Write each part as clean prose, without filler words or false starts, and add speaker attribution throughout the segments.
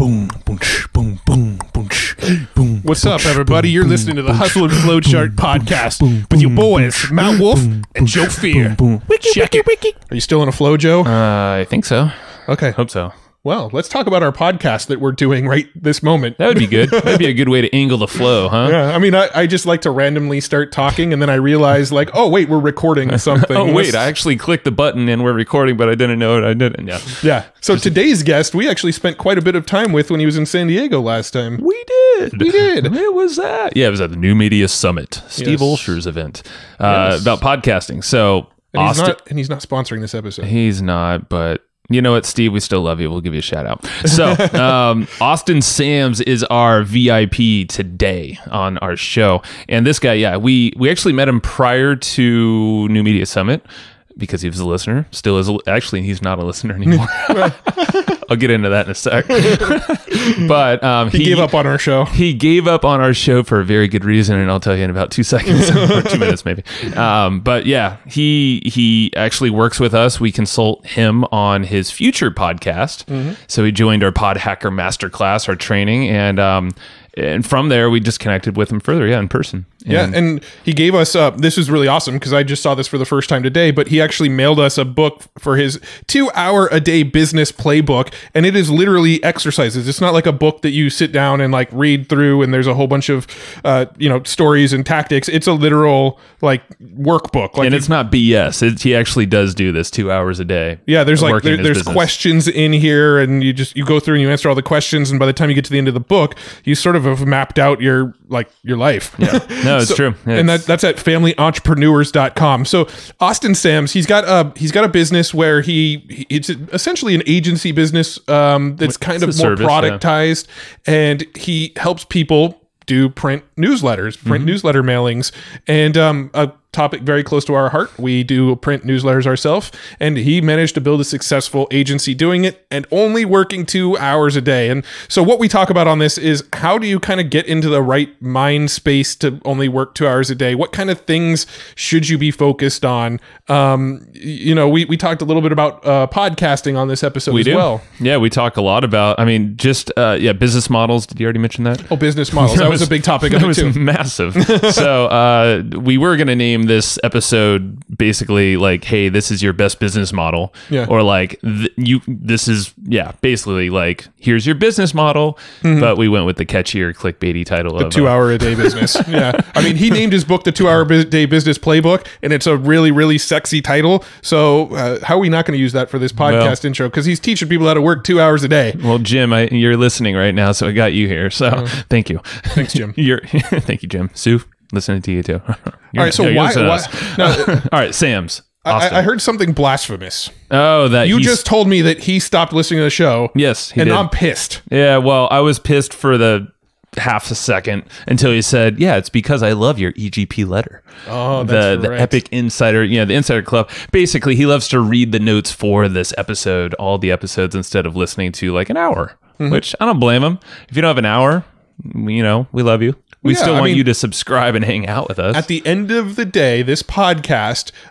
Speaker 1: boom, boom, boom, boom, boom, boom.
Speaker 2: What's up, everybody? You're listening to the Hustle and Flowchart podcast with your boys, Matt Wolf and Joe Fear. Check it. Are you still in a flow, Joe?
Speaker 1: I think so.
Speaker 2: Okay.
Speaker 1: Hope so.
Speaker 2: Well, let's talk about our podcast that we're doing right this moment.
Speaker 1: That would be good. That'd be a good way to angle the flow, huh?
Speaker 2: Yeah, I mean, I just like to randomly start talking, and then I realize, like, oh, wait, we're recording something.
Speaker 1: Oh, wait, I actually clicked the button and we're recording, but I didn't know it. I didn't. Yeah.
Speaker 2: Yeah. So today's guest, we actually spent quite a bit of time with when he was in San Diego last time.
Speaker 1: We did.
Speaker 2: It
Speaker 1: was that? Yeah, it was at the New Media Summit, Steve Olsher's event about podcasting. So,
Speaker 2: and he's not sponsoring this episode.
Speaker 1: He's not, but... You know what, Steve? We still love you. We'll give you a shout out. So, Austin Sams is our VIP today on our show. And this guy, yeah, we actually met him prior to New Media Summit because he was a listener. Still is. Actually, he's not a listener anymore. I'll get into that in a sec. But
Speaker 2: he gave up on our show.
Speaker 1: He gave up on our show for a very good reason, and I'll tell you in about 2 seconds or 2 minutes maybe. But yeah, he actually works with us. We consult him on his future podcast. Mm-hmm. So he joined our Pod Hacker Masterclass, our training, and from there we just connected with him further, in person.
Speaker 2: And he gave us this is really awesome because I just saw this for the first time today, but he actually mailed us a book for his 2-hour-a-day business playbook, and it is literally exercises. It's not like a book that you sit down and like read through and there's a whole bunch of stories and tactics. It's a literal like workbook. Like,
Speaker 1: and it's not BS. He actually does do this 2 hours a day.
Speaker 2: Yeah, there's like there's questions in here, and you go through and you answer all the questions, and by the time you get to the end of the book, you sort of have mapped out your life.
Speaker 1: Yeah. No, it's true.
Speaker 2: And that's at familyentrepreneurs.com. So Austin Sams, he's got a business where it's essentially an agency business that's kind of more
Speaker 1: service,
Speaker 2: productized, and he helps people do print newsletter mailings, and a topic very close to our heart. We do print newsletters ourselves, and he managed to build a successful agency doing it and only working 2 hours a day. And so what we talk about on this is how do you kind of get into the right mind space to only work 2 hours a day? What kind of things should you be focused on? We talked a little bit about podcasting on this episode well.
Speaker 1: Yeah, we talk a lot about, business models. Did you already mention that?
Speaker 2: Oh, business models. That was a big topic of it too.
Speaker 1: That was massive. So we were going to name this episode basically like, hey, this is your best business model, or like this is basically like, here's your business model. But we went with the catchier clickbaity title
Speaker 2: of 2 hour a day business. I mean, he named his book the 2 hour day business playbook, and it's a really, really sexy title. So how are we not going to use that for this podcast intro? Because he's teaching people how to work 2 hours a day.
Speaker 1: Well, Jim, you're listening right now, so I got you here. So thank you.
Speaker 2: Thanks, Jim.
Speaker 1: Thank you, Jim. Sue, listening to you too.
Speaker 2: All right, so why
Speaker 1: all right, Sam's.
Speaker 2: I heard something blasphemous.
Speaker 1: Oh, that
Speaker 2: you just told me that he stopped listening to the show.
Speaker 1: Yes, he
Speaker 2: and
Speaker 1: did.
Speaker 2: I'm pissed.
Speaker 1: Yeah, well, I was pissed for the half a second until he said, "Yeah, it's because I love your EGP letter."
Speaker 2: Oh, that's
Speaker 1: the Epic Insider, the Insider Club. Basically, he loves to read the notes for this episode, all the episodes, instead of listening to like an hour. Which I don't blame him. If you don't have an hour, we love you. We still want you to subscribe and hang out with us.
Speaker 2: At the end of the day,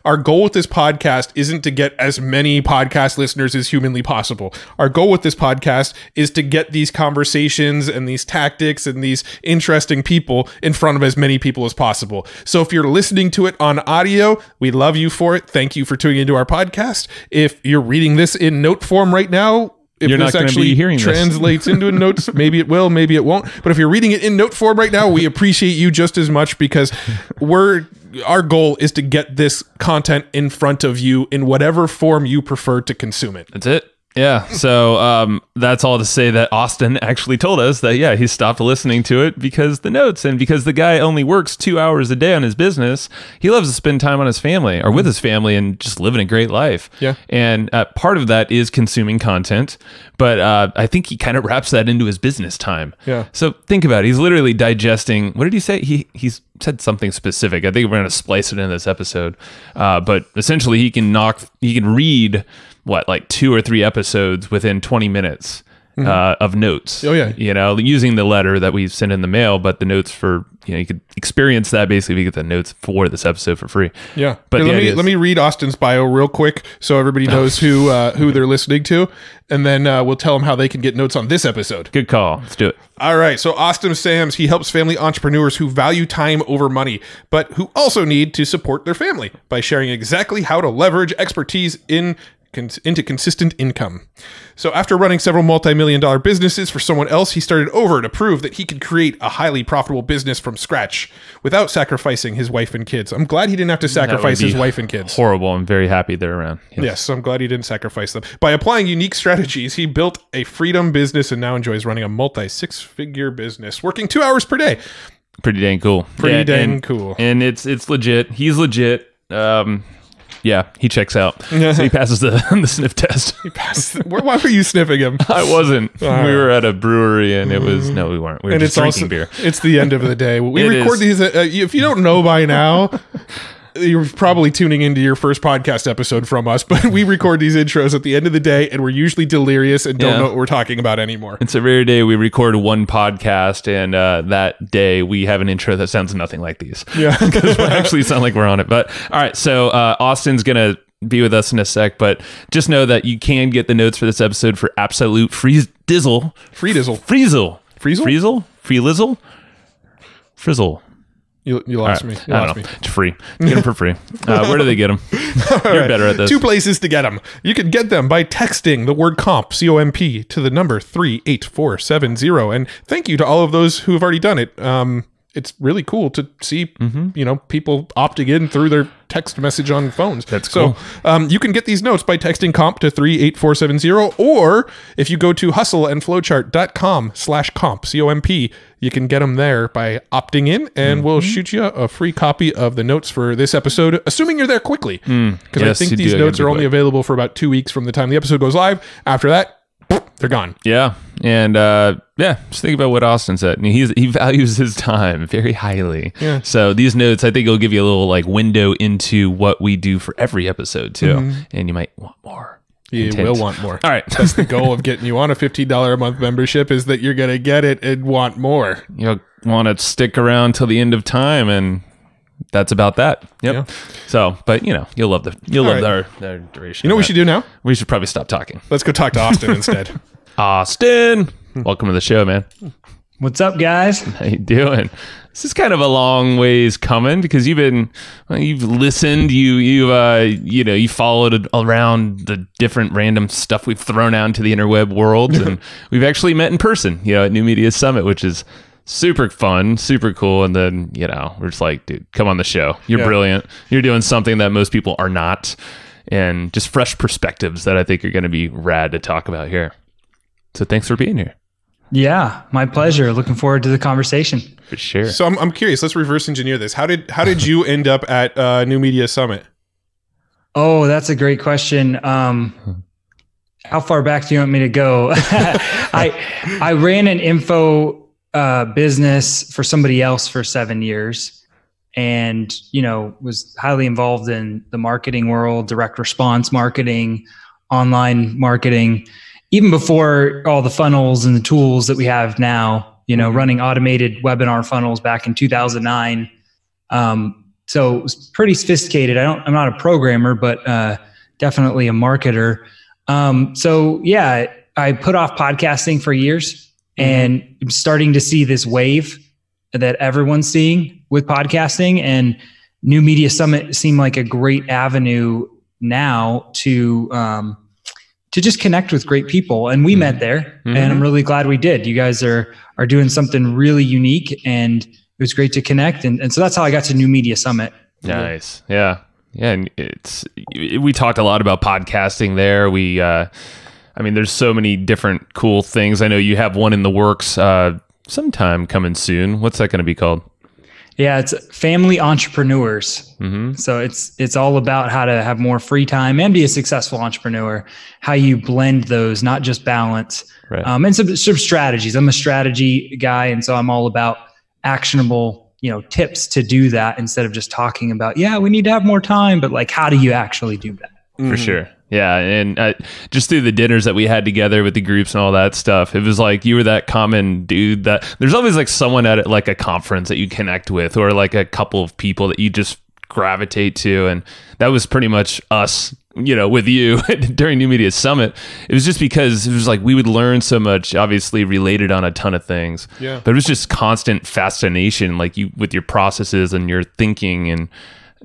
Speaker 2: our goal with this podcast isn't to get as many podcast listeners as humanly possible. Our goal with this podcast is to get these conversations and these tactics and these interesting people in front of as many people as possible. So if you're listening to it on audio, we love you for it. Thank you for tuning into our podcast. If you're reading this in note form right now, if
Speaker 1: you're
Speaker 2: this
Speaker 1: not
Speaker 2: actually
Speaker 1: hearing
Speaker 2: translates into a notes, maybe it will, maybe it won't. But if you're reading it in note form right now, we appreciate you just as much because our goal is to get this content in front of you in whatever form you prefer to consume it.
Speaker 1: That's it. Yeah. So that's all to say that Austin actually told us that, he stopped listening to it because the notes, and because the guy only works 2 hours a day on his business. He loves to spend time on his family or with his family and just living a great life.
Speaker 2: Yeah.
Speaker 1: And part of that is consuming content. But I think he kind of wraps that into his business time.
Speaker 2: Yeah.
Speaker 1: So think about it. He's literally digesting. What did he say? He's said something specific. I think we're going to splice it in this episode. But essentially he can read like 2 or 3 episodes within 20 minutes of notes.
Speaker 2: Oh, yeah.
Speaker 1: Using the letter that we send in the mail, but the notes for, you could experience that basically if you get the notes for this episode for free.
Speaker 2: Yeah.
Speaker 1: But
Speaker 2: let me read Austin's bio real quick so everybody knows who they're listening to. And then we'll tell them how they can get notes on this episode.
Speaker 1: Good call. Let's do it.
Speaker 2: All right. So Austin Sams, he helps family entrepreneurs who value time over money, but who also need to support their family by sharing exactly how to leverage expertise into consistent income. So after running several multi-million-dollar businesses for someone else, he started over to prove that he could create a highly profitable business from scratch without sacrificing his wife and kids. I'm glad he didn't have to sacrifice his wife and kids.
Speaker 1: Horrible. I'm very happy they're around.
Speaker 2: Yes, I'm glad he didn't sacrifice them. By applying unique strategies, he built a freedom business and now enjoys running a multi-six-figure business, working 2 hours per day.
Speaker 1: Pretty dang cool.
Speaker 2: Pretty dang cool.
Speaker 1: And it's legit. He's legit. Yeah, he checks out. So he passes the sniff test.
Speaker 2: Why were you sniffing him?
Speaker 1: I wasn't. We were at a brewery and it was, no, we weren't. We were just drinking beer.
Speaker 2: It's the end of the day. We record these, if you don't know by now, you're probably tuning into your first podcast episode from us, but we record these intros at the end of the day and we're usually delirious and don't know what we're talking about anymore.
Speaker 1: It's a rare day we record one podcast and that day we have an intro that sounds nothing like these. Yeah. Because we actually sound like we're on it. But all right, so Austin's going to be with us in a sec, but just know that you can get the notes for this episode for absolute free dizzle. Frizzle.
Speaker 2: You lost me.
Speaker 1: I don't know. It's free. Get them for free. Where do they get them? You're better at this.
Speaker 2: 2 places to get them. You can get them by texting the word comp, C-O-M-P, to the number 38470. And thank you to all of those who have already done it. It's really cool to see, people opting in through their text message on phones.
Speaker 1: That's cool.
Speaker 2: So you can get these notes by texting comp to 38470, or if you go to hustleandflowchart.com/comp, C-O-M-P, you can get them there by opting in, and we'll shoot you a free copy of the notes for this episode, assuming you're there quickly. Because I think these notes are only available for about 2 weeks from the time the episode goes live. After that, they're gone.
Speaker 1: Yeah. And just think about what Austin said. I mean, he values his time very highly. Yeah. So these notes, I think, will give you a little window into what we do for every episode too. And you might want more.
Speaker 2: You will want more.
Speaker 1: All right.
Speaker 2: That's the goal of getting you on a $15 a month membership, is that you're going to get it and want more.
Speaker 1: You'll want to stick around till the end of time, and that's about that. Yep. Yeah. So, but you'll love our duration.
Speaker 2: You know what we should do now?
Speaker 1: We should probably stop talking.
Speaker 2: Let's go talk to Austin instead.
Speaker 1: Austin, welcome to the show, man.
Speaker 3: What's up, guys?
Speaker 1: How you doing? This is kind of a long ways coming because you've listened, you followed around the different random stuff we've thrown out into the interweb world, and we've actually met in person, at New Media Summit, which is super fun, super cool. And then, we're just like, dude, come on the show. You're brilliant. You're doing something that most people are not, and just fresh perspectives that I think are going to be rad to talk about here. So thanks for being here.
Speaker 3: Yeah, my pleasure. Looking forward to the conversation.
Speaker 1: For sure.
Speaker 2: So I'm curious. Let's reverse engineer this. How did you end up at New Media Summit?
Speaker 3: Oh, that's a great question. How far back do you want me to go? I ran an info business for somebody else for 7 years, and was highly involved in the marketing world, direct response marketing, online marketing, even before all the funnels and the tools that we have now, running automated webinar funnels back in 2009. So it was pretty sophisticated. I'm not a programmer, but definitely a marketer. I put off podcasting for years, and I'm starting to see this wave that everyone's seeing with podcasting, and New Media Summit seemed like a great avenue now to just connect with great people. And we met there, and I'm really glad we did. You guys are doing something really unique, and it was great to connect. And so that's how I got to New Media Summit.
Speaker 1: Nice. Yeah. Yeah. And we talked a lot about podcasting there. There's so many different cool things. I know you have one in the works sometime coming soon. What's that going to be called?
Speaker 3: Yeah, it's Family Entrepreneurs. So it's all about how to have more free time and be a successful entrepreneur, how you blend those, not just balance. Right. And some strategies. I'm a strategy guy, and so I'm all about actionable, tips to do that instead of just talking about, we need to have more time, but how do you actually do that?
Speaker 1: For sure. Yeah, and just through the dinners that we had together with the groups and all that stuff, it was like you were that common dude that there's always like someone at like a conference that you connect with, or like a couple of people that you just gravitate to, and that was pretty much us, with you during New Media Summit. It was just because it was like we would learn so much, obviously related on a ton of things.
Speaker 2: Yeah.
Speaker 1: But it was just constant fascination, like you with your processes and your thinking, and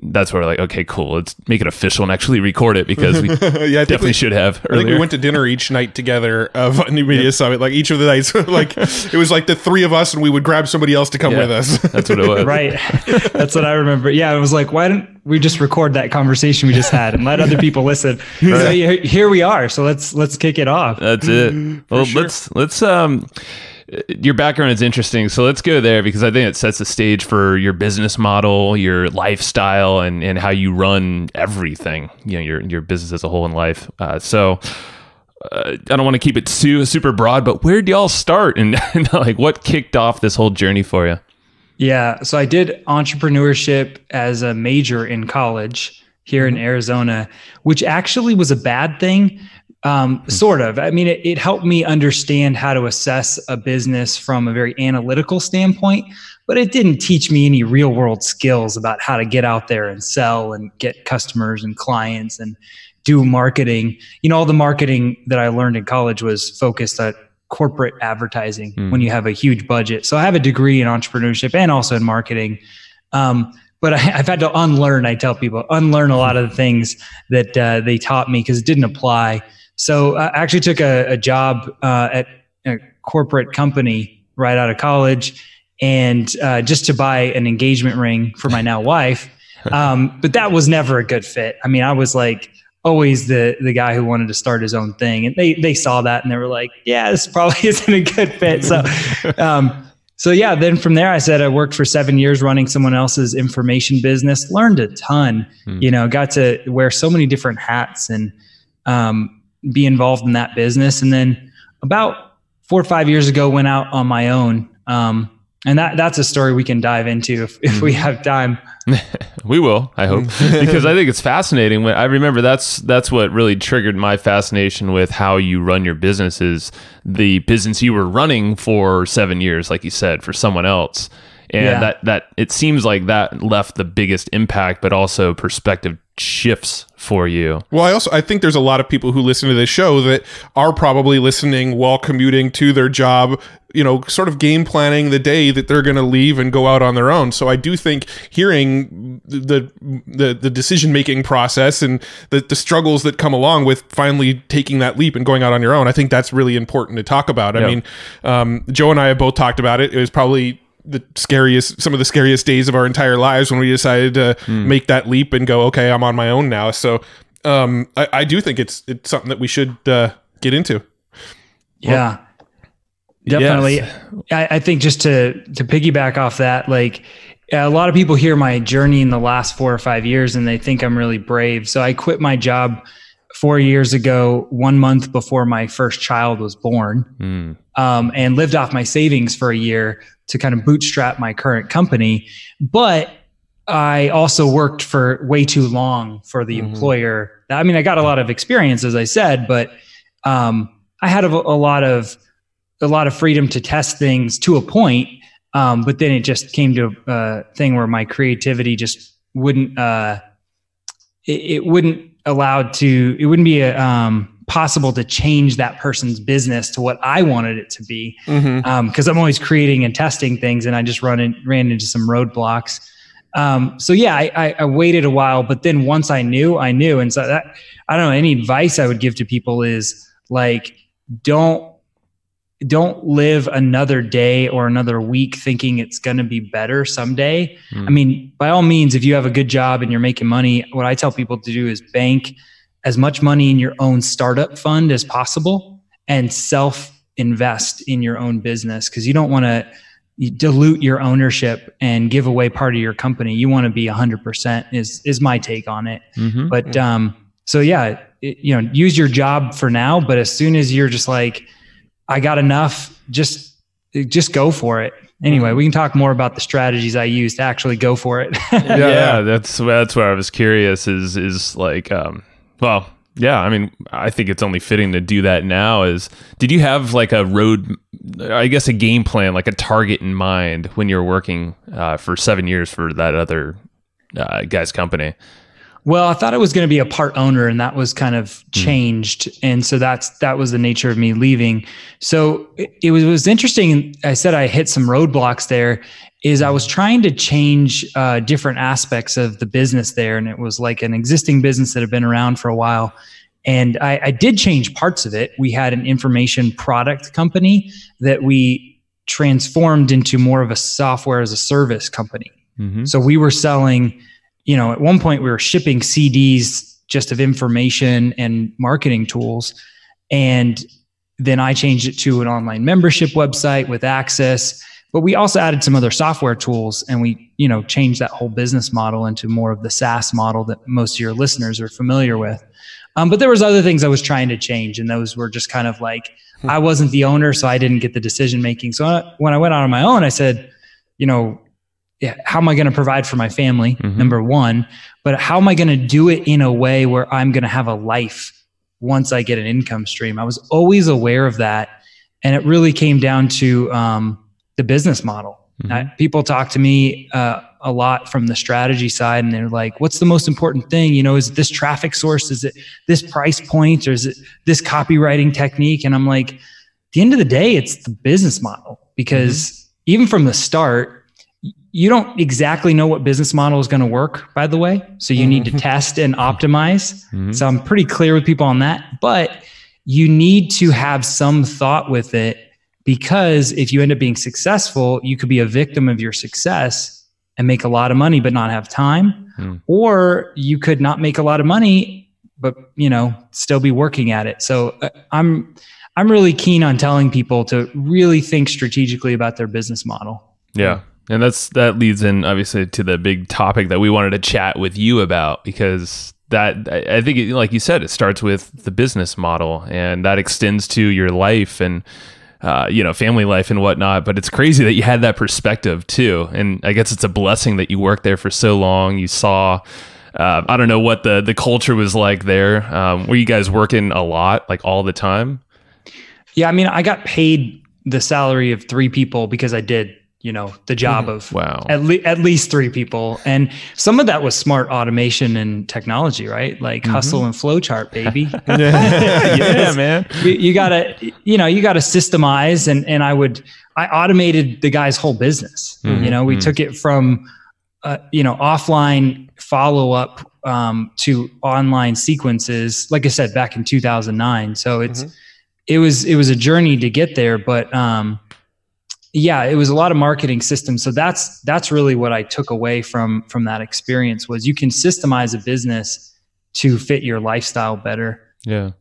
Speaker 1: that's where we're like, okay, cool, let's make it official and actually record it, because we definitely should have earlier.
Speaker 2: I think we went to dinner each night together of New Media Summit, like each of the nights, like it was like the three of us and we would grab somebody else to come with us.
Speaker 1: That's what it was.
Speaker 3: Right. That's what I remember. Yeah, it was like, why didn't we just record that conversation we just had and let other people listen? Right. So here we are. So let's kick it off.
Speaker 1: That's it. Well, sure. let's your background is interesting, so let's go there, because I think it sets the stage for your business model, your lifestyle, and how you run everything, your business as a whole in life. So I don't want to keep it super broad, but where did y'all start, and like what kicked off this whole journey for you?
Speaker 3: Yeah, so I did entrepreneurship as a major in college here in Arizona, which actually was a bad thing. Sort of. I mean, it helped me understand how to assess a business from a very analytical standpoint, but it didn't teach me any real world skills about how to get out there and sell and get customers and clients and do marketing. All the marketing that I learned in college was focused on corporate advertising when you have a huge budget. So I have a degree in entrepreneurship and also in marketing. But I've had to unlearn, I tell people, unlearn a lot of the things that they taught me because it didn't apply. So I actually took a job at a corporate company right out of college, and just to buy an engagement ring for my now wife. But that was never a good fit. I mean, I was like always the guy who wanted to start his own thing, and they saw that and they were like, yeah, this probably isn't a good fit. So yeah, then from there, I said I worked for 7 years running someone else's information business, learned a ton, got to wear so many different hats and be involved in that business. And then about 4 or 5 years ago, went out on my own. And that's a story we can dive into if we have time.
Speaker 1: We will, I hope, because I think it's fascinating. When I remember that's what really triggered my fascination with how you run your business, is the business you were running for 7 years, like you said, for someone else. And that it seems like that left the biggest impact, but also perspective shifts for you.
Speaker 2: Well, I think there's a lot of people who listen to this show that are probably listening while commuting to their job, sort of game planning the day that they're going to leave and go out on their own. So I do think hearing the decision-making process and the struggles that come along with finally taking that leap and going out on your own, I think that's really important to talk about. Yep. I mean, Joe and I have both talked about it. It was probably some of the scariest days of our entire lives when we decided to make that leap and go, okay, I'm on my own now. So I do think it's something that we should get into.
Speaker 3: Yeah, definitely. Yes. I think just to piggyback off that, like a lot of people hear my journey in the last 4 or 5 years and they think I'm really brave. So I quit my job 4 years ago, 1 month before my first child was born, and lived off my savings for a year to kind of bootstrap my current company. But I also worked for way too long for the employer. I mean, I got a lot of experience, as I said, but I had a lot of freedom to test things to a point. But then it just came to a thing where my creativity just wouldn't, it wouldn't be possible to change that person's business to what I wanted it to be. Cause I'm always creating and testing things, and I just ran into some roadblocks. So yeah, I waited a while, but then once I knew. And so that, I don't know, any advice I would give to people is like, don't live another day or another week thinking it's going to be better someday. I mean, by all means, if you have a good job and you're making money, what I tell people to do is bank as much money in your own startup fund as possible and self-invest in your own business, because you don't want to dilute your ownership and give away part of your company. You want to be 100% is my take on it. But so yeah, use your job for now, but as soon as you're just like, I got enough, just go for it. Anyway, we can talk more about the strategies I use to actually go for it.
Speaker 1: Yeah, that's where I was curious is like, well, Yeah, I mean, I think it's only fitting to do that now. Did you have like a game plan, like a target in mind when you were working for 7 years for that other guy's company?
Speaker 3: Well, I thought I was going to be a part owner, and that was kind of changed. And so that was the nature of me leaving. So it was interesting. I said I hit some roadblocks there. Is I was trying to change different aspects of the business there. And it was like an existing business that had been around for a while. And I did change parts of it. We had an information product company that we transformed into more of a software as a service company. Mm-hmm. So we were selling, at one point we were shipping CDs just of information and marketing tools. And then I changed it to an online membership website with access. But we also added some other software tools, and we, changed that whole business model into more of the SaaS model that most of your listeners are familiar with. But there was other things I was trying to change, and those were just kind of like, I wasn't the owner, so I didn't get the decision making. So when I went out on my own, I said, how am I going to provide for my family? Mm-hmm. Number one, but how am I going to do it in a way where I'm going to have a life once I get an income stream? I was always aware of that, and it really came down to the business model. Mm-hmm. People talk to me a lot from the strategy side, and they're like, what's the most important thing? Is it this traffic source? Is it this price point? Or is it this copywriting technique? And I'm like, at the end of the day, it's the business model, because even from the start, you don't exactly know what business model is going to work, by the way. So you need to test and optimize. Mm-hmm. So I'm pretty clear with people on that, but you need to have some thought with it. Because if you end up being successful, you could be a victim of your success and make a lot of money, but not have time. Or you could not make a lot of money, but, still be working at it. So I'm really keen on telling people to really think strategically about their business model.
Speaker 1: Yeah. And that leads in obviously to the big topic that we wanted to chat with you about, because that, I think, like you said, it starts with the business model, and that extends to your life and family life and whatnot. But it's crazy that you had that perspective too. And I guess it's a blessing that you worked there for so long. You saw, I don't know what the culture was like there. Were you guys working a lot, like all the time? Yeah.
Speaker 3: I mean, I got paid the salary of 3 people because I did, the job of at least 3 people. And some of that was smart automation and technology, right? Like hustle and flowchart, baby.
Speaker 1: Yeah, man.
Speaker 3: You gotta systemize, and I automated the guy's whole business. We took it from, offline follow-up, to online sequences, like I said, back in 2009. So it was a journey to get there, but, it was a lot of marketing systems. So that's really what I took away from that experience, was you can systemize a business to fit your lifestyle better.
Speaker 1: Yeah.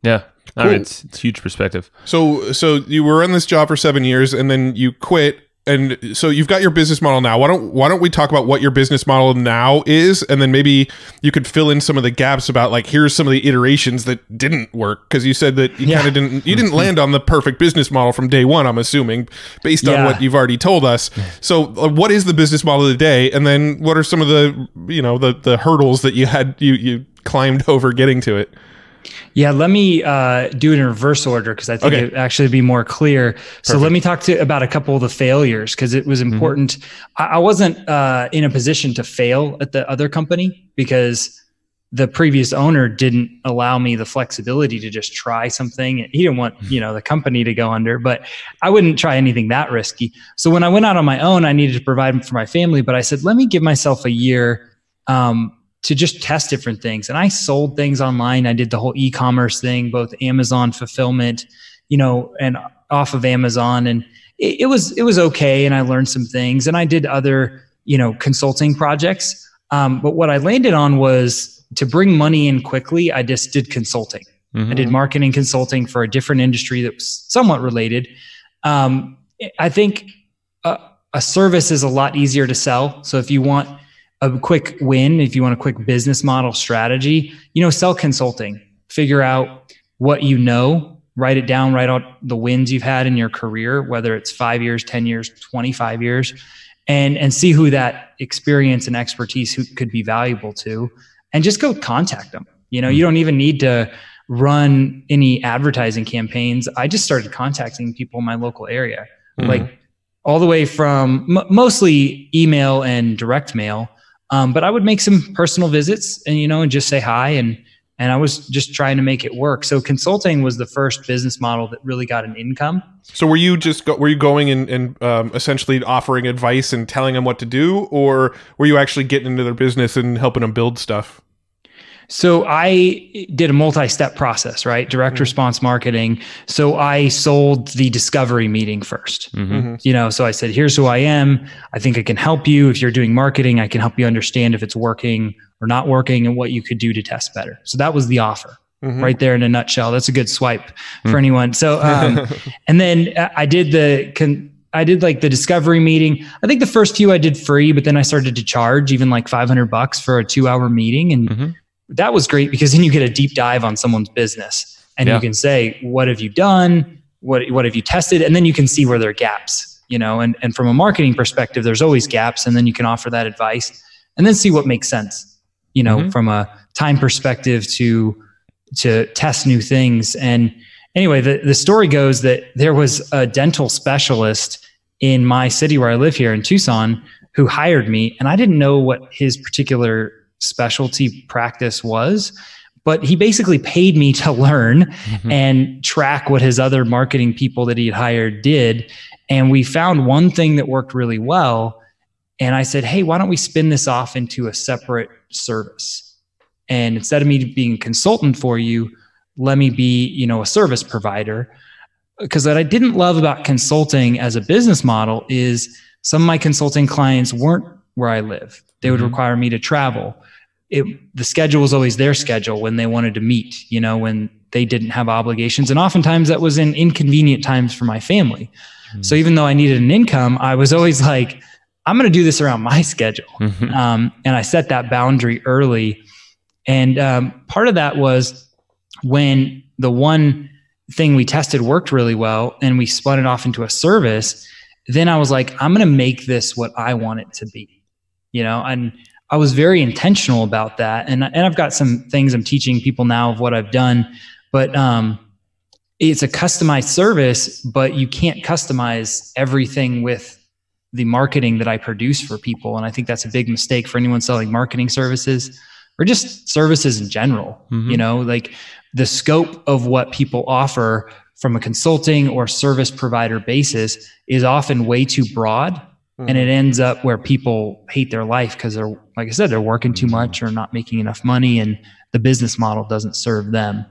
Speaker 1: Yeah. Cool. I mean, it's huge perspective.
Speaker 2: So you were in this job for 7 years, and then you quit. And so you've got your business model now. Why don't we talk about what your business model now is, and then maybe you could fill in some of the gaps about, like, here's some of the iterations that didn't work, because you said that you kind of didn't land on the perfect business model from day one, I'm assuming, based on what you've already told us. So what is the business model today, and then what are some of the the hurdles that you climbed over getting to it?
Speaker 3: Yeah, let me do it in reverse order, because I think it actually be more clear. So let me talk about a couple of the failures, because it was important. I wasn't in a position to fail at the other company, because the previous owner didn't allow me the flexibility to just try something. He didn't want the company to go under, but I wouldn't try anything that risky. So when I went out on my own, I needed to provide for my family, but I said, let me give myself a year to just test different things. And I sold things online. I did the whole e-commerce thing, both Amazon fulfillment, and off of Amazon. And it was okay. And I learned some things, and I did other, consulting projects. But what I landed on was to bring money in quickly. I just did consulting. I did marketing consulting for a different industry that was somewhat related. I think a service is a lot easier to sell. So if you want a quick win, if you want a quick business model strategy, sell consulting, figure out what write it down, write out the wins you've had in your career, whether it's 5 years, 10 years, 25 years, and see who that experience and expertise who could be valuable to, and just go contact them. You don't even need to run any advertising campaigns. I just started contacting people in my local area, like all the way from mostly email and direct mail. But I would make some personal visits and, and just say hi. And I was just trying to make it work. So consulting was the first business model that really got an income.
Speaker 2: So were you going and essentially offering advice and telling them what to do, or were you actually getting into their business and helping them build stuff?
Speaker 3: So I did a multi-step process, right? Direct response marketing. So I sold the discovery meeting first. So I said, here's who I am. I think I can help you. If you're doing marketing, I can help you understand if it's working or not working and what you could do to test better. So that was the offer right there in a nutshell. That's a good swipe for anyone. So, and then I did like the discovery meeting. I think the first few I did free, but then I started to charge even like $500 for a 2-hour meeting. And that was great because then you get a deep dive on someone's business and you can say, what have you done? What have you tested? And then you can see where there are gaps, and from a marketing perspective, there's always gaps. And then you can offer that advice and then see what makes sense, from a time perspective to test new things. And anyway, the story goes that there was a dental specialist in my city where I live here in Tucson who hired me. And I didn't know what his particular specialty practice was, but he basically paid me to learn and track what his other marketing people that he had hired did. And we found one thing that worked really well. And I said, hey, why don't we spin this off into a separate service? And instead of me being a consultant for you, let me be, a service provider. Because what I didn't love about consulting as a business model is some of my consulting clients weren't where I live. They would require me to travel. The schedule was always their schedule when they wanted to meet, when they didn't have obligations. And oftentimes that was in inconvenient times for my family. So even though I needed an income, I was always like, I'm going to do this around my schedule. And I set that boundary early. And part of that was when the one thing we tested worked really well and we spun it off into a service, then I was like, I'm going to make this what I want it to be, and I was very intentional about that. And I've got some things I'm teaching people now of what I've done, but it's a customized service, but you can't customize everything with the marketing that I produce for people. And I think that's a big mistake for anyone selling marketing services or just services in general. Like the scope of what people offer from a consulting or service provider basis is often way too broad. And it ends up where people hate their life because they're, like I said, they're working too much or not making enough money and the business model doesn't serve them.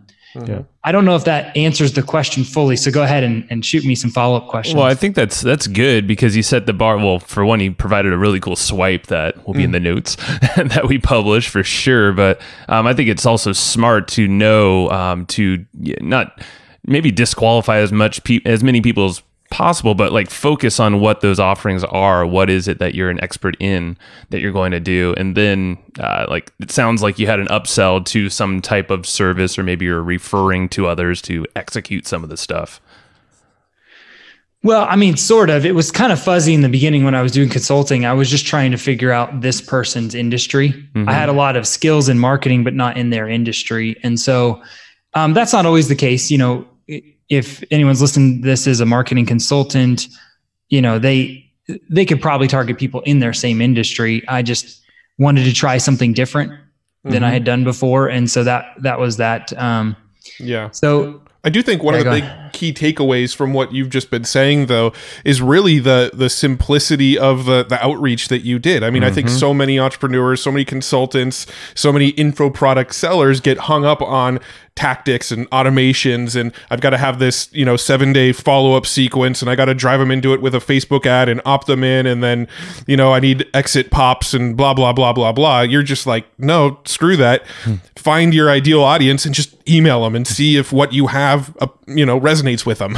Speaker 3: I don't know if that answers the question fully. So go ahead and shoot me some follow-up questions.
Speaker 1: Well, I think that's good because you set the bar. Well, for one, you provided a really cool swipe that will be in the notes that we publish for sure. But I think it's also smart to know to not maybe disqualify as many people as possible, but like focus on what those offerings are. What is it that you're an expert in that you're going to do? And then like it sounds like you had an upsell to some type of service, or maybe you're referring to others to execute some of the stuff.
Speaker 3: Well, I mean, sort of. It was kind of fuzzy in the beginning when I was doing consulting. I was just trying to figure out this person's industry. I had a lot of skills in marketing, but not in their industry. And so that's not always the case. If anyone's listening to this as a marketing consultant, they could probably target people in their same industry. I just wanted to try something different than I had done before. And so that was that. So
Speaker 2: I do think one of the big key takeaways from what you've just been saying, though, is really the simplicity of the outreach that you did. I mean, I think so many entrepreneurs, so many consultants, so many info product sellers get hung up on tactics and automations, and I've got to have this 7-day follow-up sequence, and I got to drive them into it with a Facebook ad and opt them in, and then I need exit pops and blah blah blah blah blah. You're just like, no, screw that. Find your ideal audience and just email them and see if what you have resonates with them.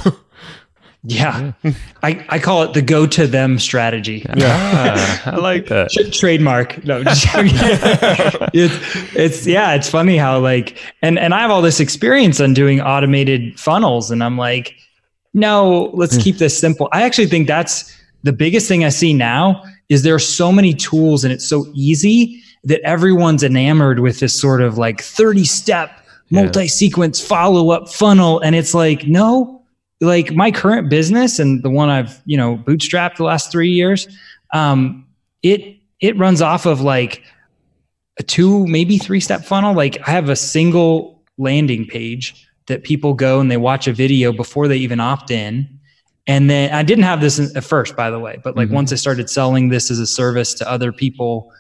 Speaker 3: I call it the go to them strategy.
Speaker 1: I like that.
Speaker 3: Trademark. No, just it's funny how and I have all this experience on doing automated funnels, and I'm like, no, let's keep this simple. I actually think that's the biggest thing I see now is there are so many tools and it's so easy that everyone's enamored with this sort of like 30-step multi-sequence follow-up funnel. And it's like, no, like my current business and the one I've, bootstrapped the last 3 years, it runs off of like a 2, maybe 3-step funnel. Like I have a single landing page that people go and they watch a video before they even opt in. And then I didn't have this at first, by the way, but like once I started selling this as a service to other people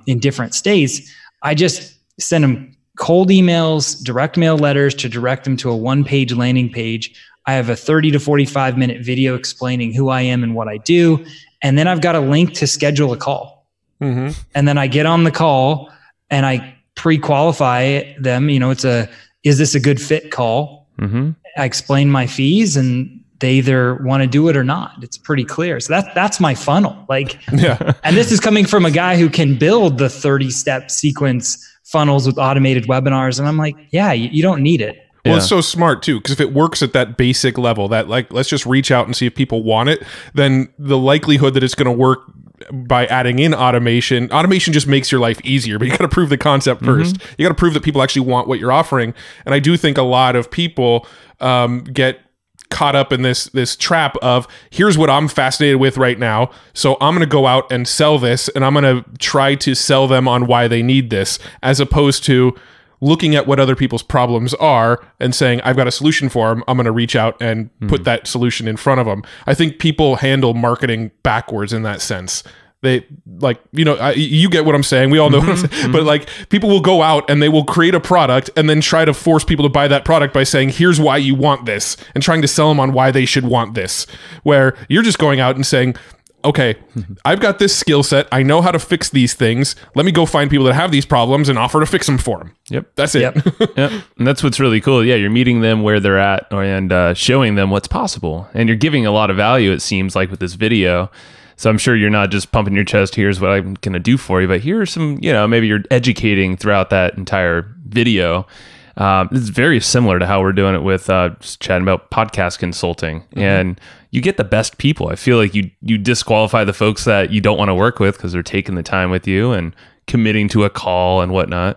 Speaker 3: in different states, I just sent them cold emails, direct mail letters to direct them to a 1-page landing page. I have a 30 to 45 minute video explaining who I am and what I do. And then I've got a link to schedule a call. And then I get on the call and I pre-qualify them. Is this a good fit call? I explain my fees and they either want to do it or not. It's pretty clear. So that's my funnel. And this is coming from a guy who can build the 30-step sequence funnels with automated webinars. And I'm like, yeah, you don't need it.
Speaker 2: Well, it's so smart too, because if it works at that basic level, that like, let's just reach out and see if people want it, then the likelihood that it's going to work by adding in automation just makes your life easier, but you got to prove the concept first. You got to prove that people actually want what you're offering. And I do think a lot of people get caught up in this trap of, here's what I'm fascinated with right now, so I'm going to go out and sell this, and I'm going to try to sell them on why they need this, as opposed to looking at what other people's problems are and saying, I've got a solution for them. I'm going to reach out and put that solution in front of them. I think people handle marketing backwards in that sense. They like, you get what I'm saying. We all know what I'm saying. But like, people will go out and they will create a product and then try to force people to buy that product by saying, here's why you want this, and trying to sell them on why they should want this. Where you're just going out and saying, okay, I've got this skill set. I know how to fix these things. Let me go find people that have these problems and offer to fix them for them.
Speaker 1: Yep.
Speaker 2: That's it.
Speaker 1: Yep. And that's what's really cool. Yeah. You're meeting them where they're at and showing them what's possible. And you're giving a lot of value, it seems like, with this video. So I'm sure you're not just pumping your chest, here's what I'm going to do for you, but here's some, maybe you're educating throughout that entire video. It's very similar to how we're doing it with just chatting about podcast consulting. And you get the best people. I feel like you disqualify the folks that you don't want to work with because they're taking the time with you and committing to a call and whatnot.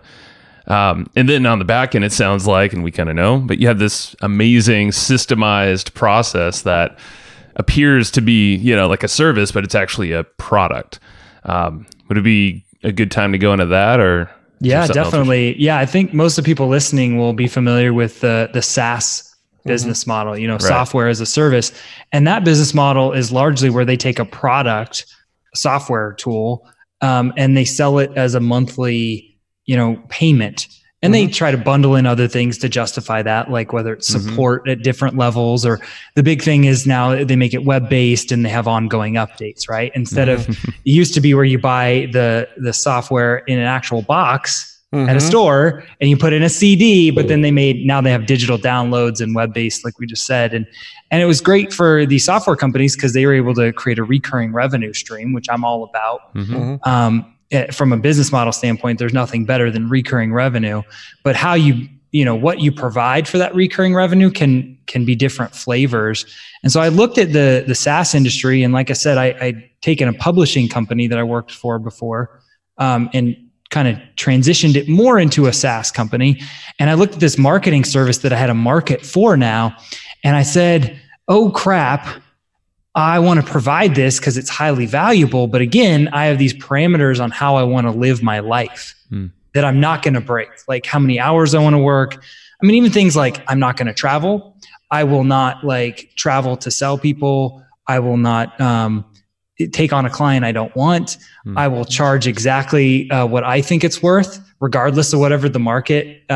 Speaker 1: And then on the back end, it sounds like, and we kind of know, but you have this amazing systemized process that appears to be, like a service, but it's actually a product. Would it be a good time to go into that, or?
Speaker 3: Yeah, definitely. Yeah, I think most of the people listening will be familiar with the SaaS business model, software as a service. And that business model is largely where they take a product, a software tool, and they sell it as a monthly, payment. And they try to bundle in other things to justify that, like whether it's support at different levels, or the big thing is now they make it web-based and they have ongoing updates, right? Instead of, it used to be where you buy the software in an actual box at a store and you put in a CD, but then now they have digital downloads and web-based, like we just said. And it was great for the software companies because they were able to create a recurring revenue stream, which I'm all about. From a business model standpoint, there's nothing better than recurring revenue, but how what you provide for that recurring revenue can be different flavors. And so I looked at the SaaS industry, and like I said, I'd taken a publishing company that I worked for before, and kind of transitioned it more into a SaaS company. And I looked at this marketing service that I had a market for now, and I said, oh crap, I want to provide this because it's highly valuable. But again, I have these parameters on how I want to live my life that I'm not going to break, like how many hours I want to work. I mean, even things like I'm not going to travel. I will not travel to sell people. I will not take on a client I don't want. I will charge exactly what I think it's worth, regardless of whatever the market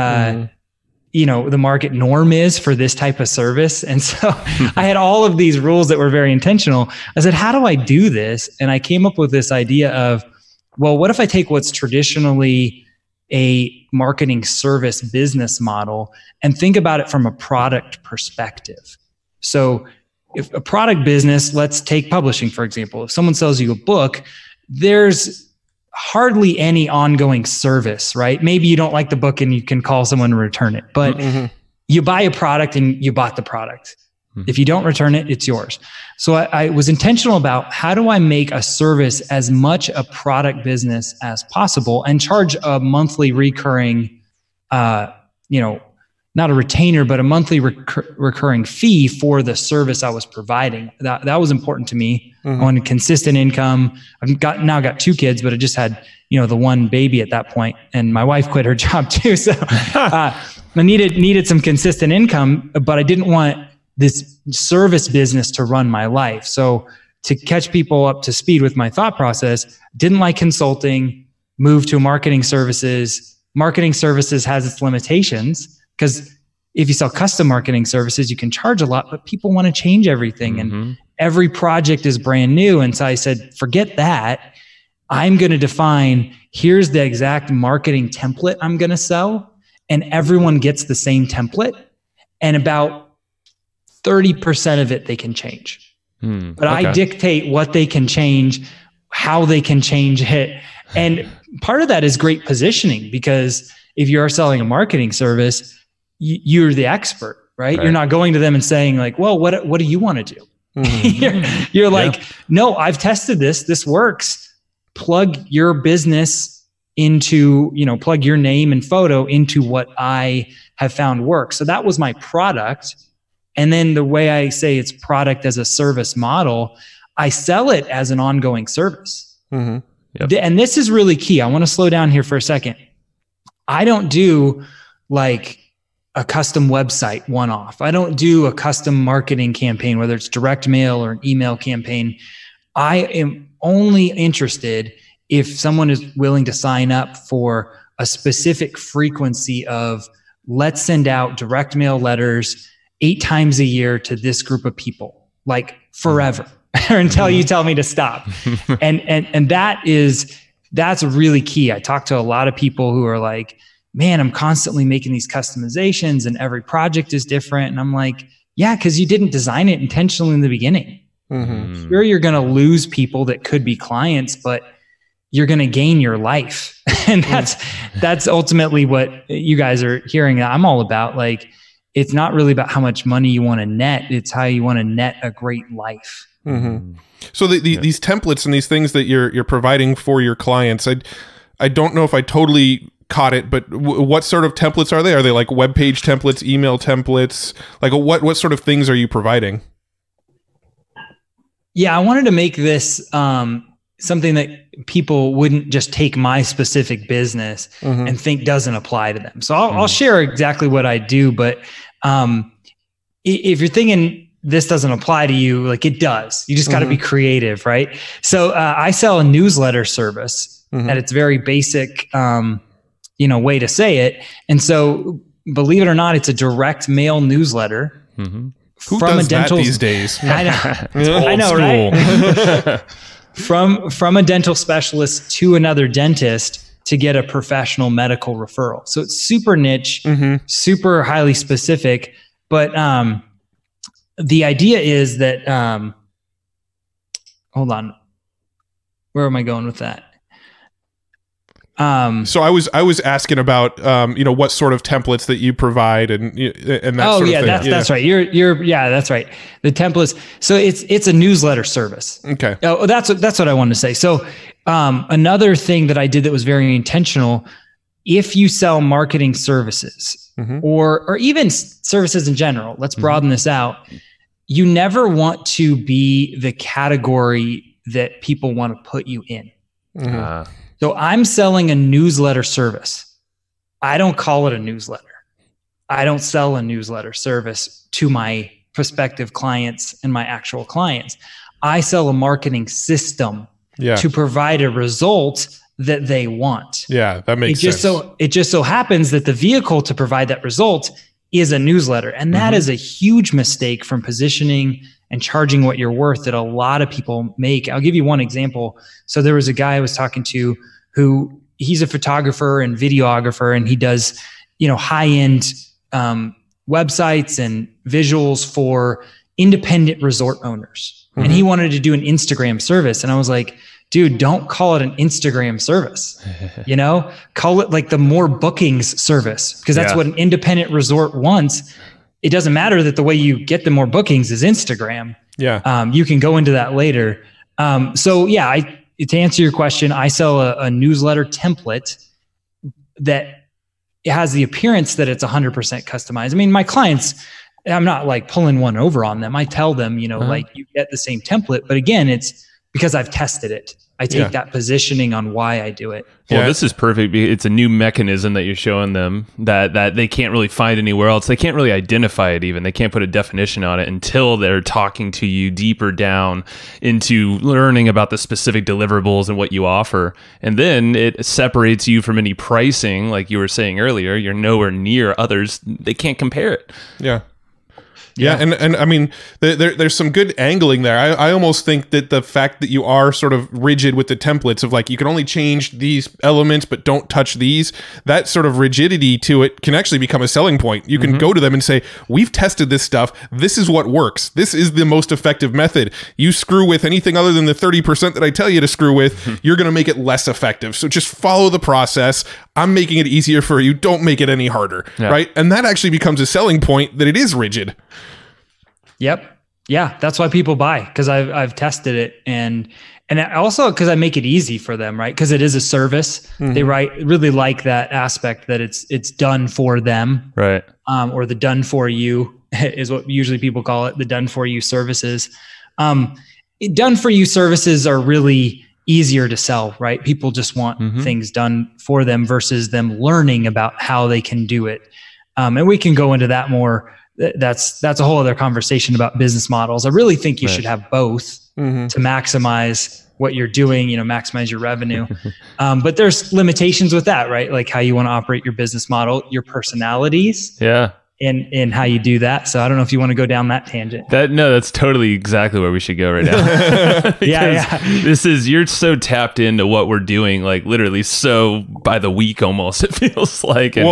Speaker 3: the market norm is for this type of service. And so I had all of these rules that were very intentional. I said, how do I do this? And I came up with this idea of, well, what if I take what's traditionally a marketing service business model and think about it from a product perspective? So if a product business, let's take publishing, for example. If someone sells you a book, there's hardly any ongoing service, right? Maybe you don't like the book and you can call someone and return it, but you buy a product and you bought the product. If you don't return it, it's yours. So I was intentional about how do I make a service as much a product business as possible and charge a monthly recurring, not a retainer, but a monthly recurring fee for the service I was providing. That was important to me. I wanted consistent income. I've now got 2 kids, but I just had, the one baby at that point, and my wife quit her job too. So I needed some consistent income, but I didn't want this service business to run my life. So to catch people up to speed with my thought process, didn't like consulting, moved to marketing services. Marketing services has its limitations, because if you sell custom marketing services, you can charge a lot, but people want to change everything. And every project is brand new. And so I said, forget that. I'm going to define, here's the exact marketing template I'm going to sell. And everyone gets the same template. And about 30% of it, they can change. But I dictate what they can change, how they can change it. And part of that is great positioning, because if you are selling a marketing service, you're the expert, right? You're not going to them and saying like, well, what do you want to do? You're like, no, I've tested this. This works. Plug your business into, plug your name and photo into what I have found works. So that was my product. And then the way I say it's product as a service model, I sell it as an ongoing service. And this is really key. I want to slow down here for a second. I don't do like a custom website one-off. I don't do a custom marketing campaign, whether it's direct mail or an email campaign. I am only interested if someone is willing to sign up for a specific frequency of, let's send out direct mail letters 8 times a year to this group of people, like forever, or until you tell me to stop. And that's really key. I talk to a lot of people who are like, man, I'm constantly making these customizations and every project is different. And I'm like, yeah, because you didn't design it intentionally in the beginning. Sure, you're going to lose people that could be clients, but you're going to gain your life. And that's ultimately what you guys are hearing I'm all about. Like, it's not really about how much money you want to net. It's how you want to net a great life.
Speaker 2: So these templates and these things that you're providing for your clients, I don't know if I totally caught it, but what sort of templates are they? Are they like web page templates, email templates? Like what sort of things are you providing?
Speaker 3: Yeah, I wanted to make this something that people wouldn't just take my specific business and think doesn't apply to them. So I'll share exactly what I do, but if you're thinking this doesn't apply to you, like, it does. You just got to be creative, right? So I sell a newsletter service at its very basic way to say it. And so, believe it or not, it's a direct mail newsletter.
Speaker 2: Who does that these days?
Speaker 3: I know, I know, right? From a dental specialist to another dentist to get a professional medical referral. So it's super niche, super highly specific. But the idea is that, hold on, where am I going with that?
Speaker 2: So I was asking about what sort of templates that you provide and that sort of thing.
Speaker 3: That's right. That's right. The templates. So it's a newsletter service.
Speaker 2: Okay.
Speaker 3: Oh, that's what I wanted to say. So another thing that I did that was very intentional, if you sell marketing services or even services in general, let's broaden this out. You never want to be the category that people want to put you in. So I'm selling a newsletter service. I don't call it a newsletter. I don't sell a newsletter service to my prospective clients and my actual clients. I sell a marketing system to provide a result that they want.
Speaker 2: Yeah, that makes sense.
Speaker 3: It just so happens that the vehicle to provide that result is a newsletter. And that is a huge mistake from positioning and charging what you're worth that a lot of people make. I'll give you one example. So there was a guy I was talking to who he's a photographer and videographer, and he does, high-end websites and visuals for independent resort owners. And he wanted to do an Instagram service. And I was like, dude, don't call it an Instagram service. Call it like the more bookings service, because that's what an independent resort wants. it doesn't matter that the way you get the more bookings is Instagram.
Speaker 2: Yeah.
Speaker 3: You can go into that later. So yeah, to answer your question, I sell a newsletter template that has the appearance that it's 100% customized. I mean, my clients, I'm not like pulling one over on them. I tell them, like you get the same template, but again, it's because I've tested it. I take that positioning on why I do it.
Speaker 1: Well, this is perfect. It's a new mechanism that you're showing them that they can't really find anywhere else. They can't really identify it even. They can't put a definition on it until they're talking to you deeper down into learning about the specific deliverables and what you offer. And then it separates you from any pricing. Like you were saying earlier, you're nowhere near others. They can't compare it.
Speaker 2: Yeah. Yeah, and I mean, there's some good angling there. I almost think that the fact that you are sort of rigid with the templates of like, you can only change these elements, but don't touch these, that sort of rigidity to it can actually become a selling point. You can go to them and say, we've tested this stuff. This is what works. This is the most effective method. You screw with anything other than the 30% that I tell you to screw with, you're going to make it less effective. So just follow the process. I'm making it easier for you. Don't make it any harder, right? And that actually becomes a selling point that it is rigid.
Speaker 3: Yep. Yeah. That's why people buy, because I've tested it. And also because I make it easy for them, right? Because it is a service. They really like that aspect that it's done for them.
Speaker 1: Right.
Speaker 3: Or the done for you is what usually people call it, the done for you services. Done for you services are really easier to sell, right? People just want things done for them versus them learning about how they can do it. And we can go into that more. That's a whole other conversation about business models. I really think you should have both to maximize what you're doing, maximize your revenue. But there's limitations with that, right? Like how you want to operate your business model, your personalities.
Speaker 1: Yeah.
Speaker 3: And how you do that. So I don't know if you want to go down that tangent.
Speaker 1: That's totally exactly where we should go right now. You're so tapped into what we're doing, like literally so by the week almost, it feels like. And,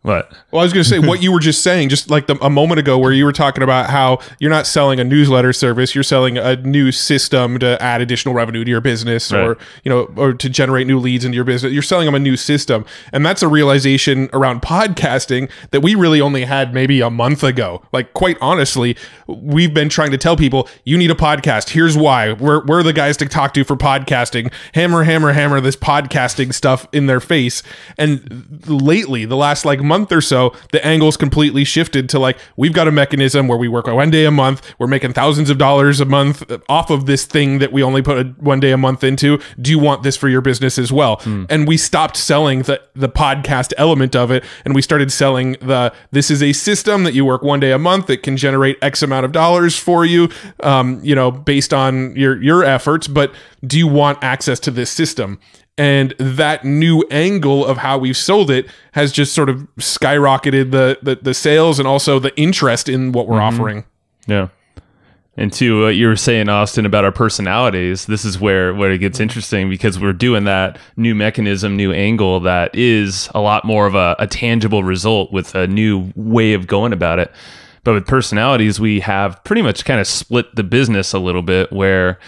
Speaker 1: what?
Speaker 2: Well, I was going to say what you were just saying, just like a moment ago, where you were talking about how you're not selling a newsletter service, you're selling a new system to add additional revenue to your business, or to generate new leads into your business. You're selling them a new system, and that's a realization around podcasting that we really only had maybe a month ago. Like, quite honestly, we've been trying to tell people, you need a podcast. Here's why. We're the guys to talk to for podcasting. Hammer this podcasting stuff in their face. And lately, the last month or so, the angle's completely shifted to like, we've got a mechanism where we work 1 day a month. We're making thousands of dollars a month off of this thing that we only put 1 day a month into. Do you want this for your business as well? And we stopped selling the podcast element of it, and we started selling this is a system that you work 1 day a month that can generate X amount of dollars for you, based on your efforts. But do you want access to this system? And that new angle of how we've sold it has just sort of skyrocketed the sales and also the interest in what we're offering.
Speaker 1: Yeah. And to what you were saying, Austin, about our personalities, this is where it gets interesting, because we're doing that new mechanism, new angle that is a lot more of a tangible result with a new way of going about it. But with personalities, we have pretty much kind of split the business a little bit, where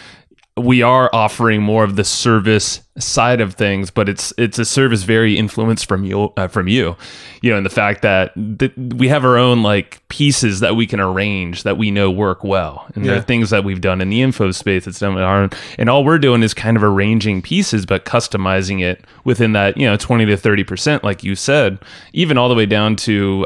Speaker 1: we are offering more of the service side of things, but it's a service very influenced from you, and the fact that we have our own like pieces that we can arrange that we know work well, and there are things that we've done in the info space that's done with our own, and all we're doing is kind of arranging pieces, but customizing it within that 20 to 30%, like you said, even all the way down to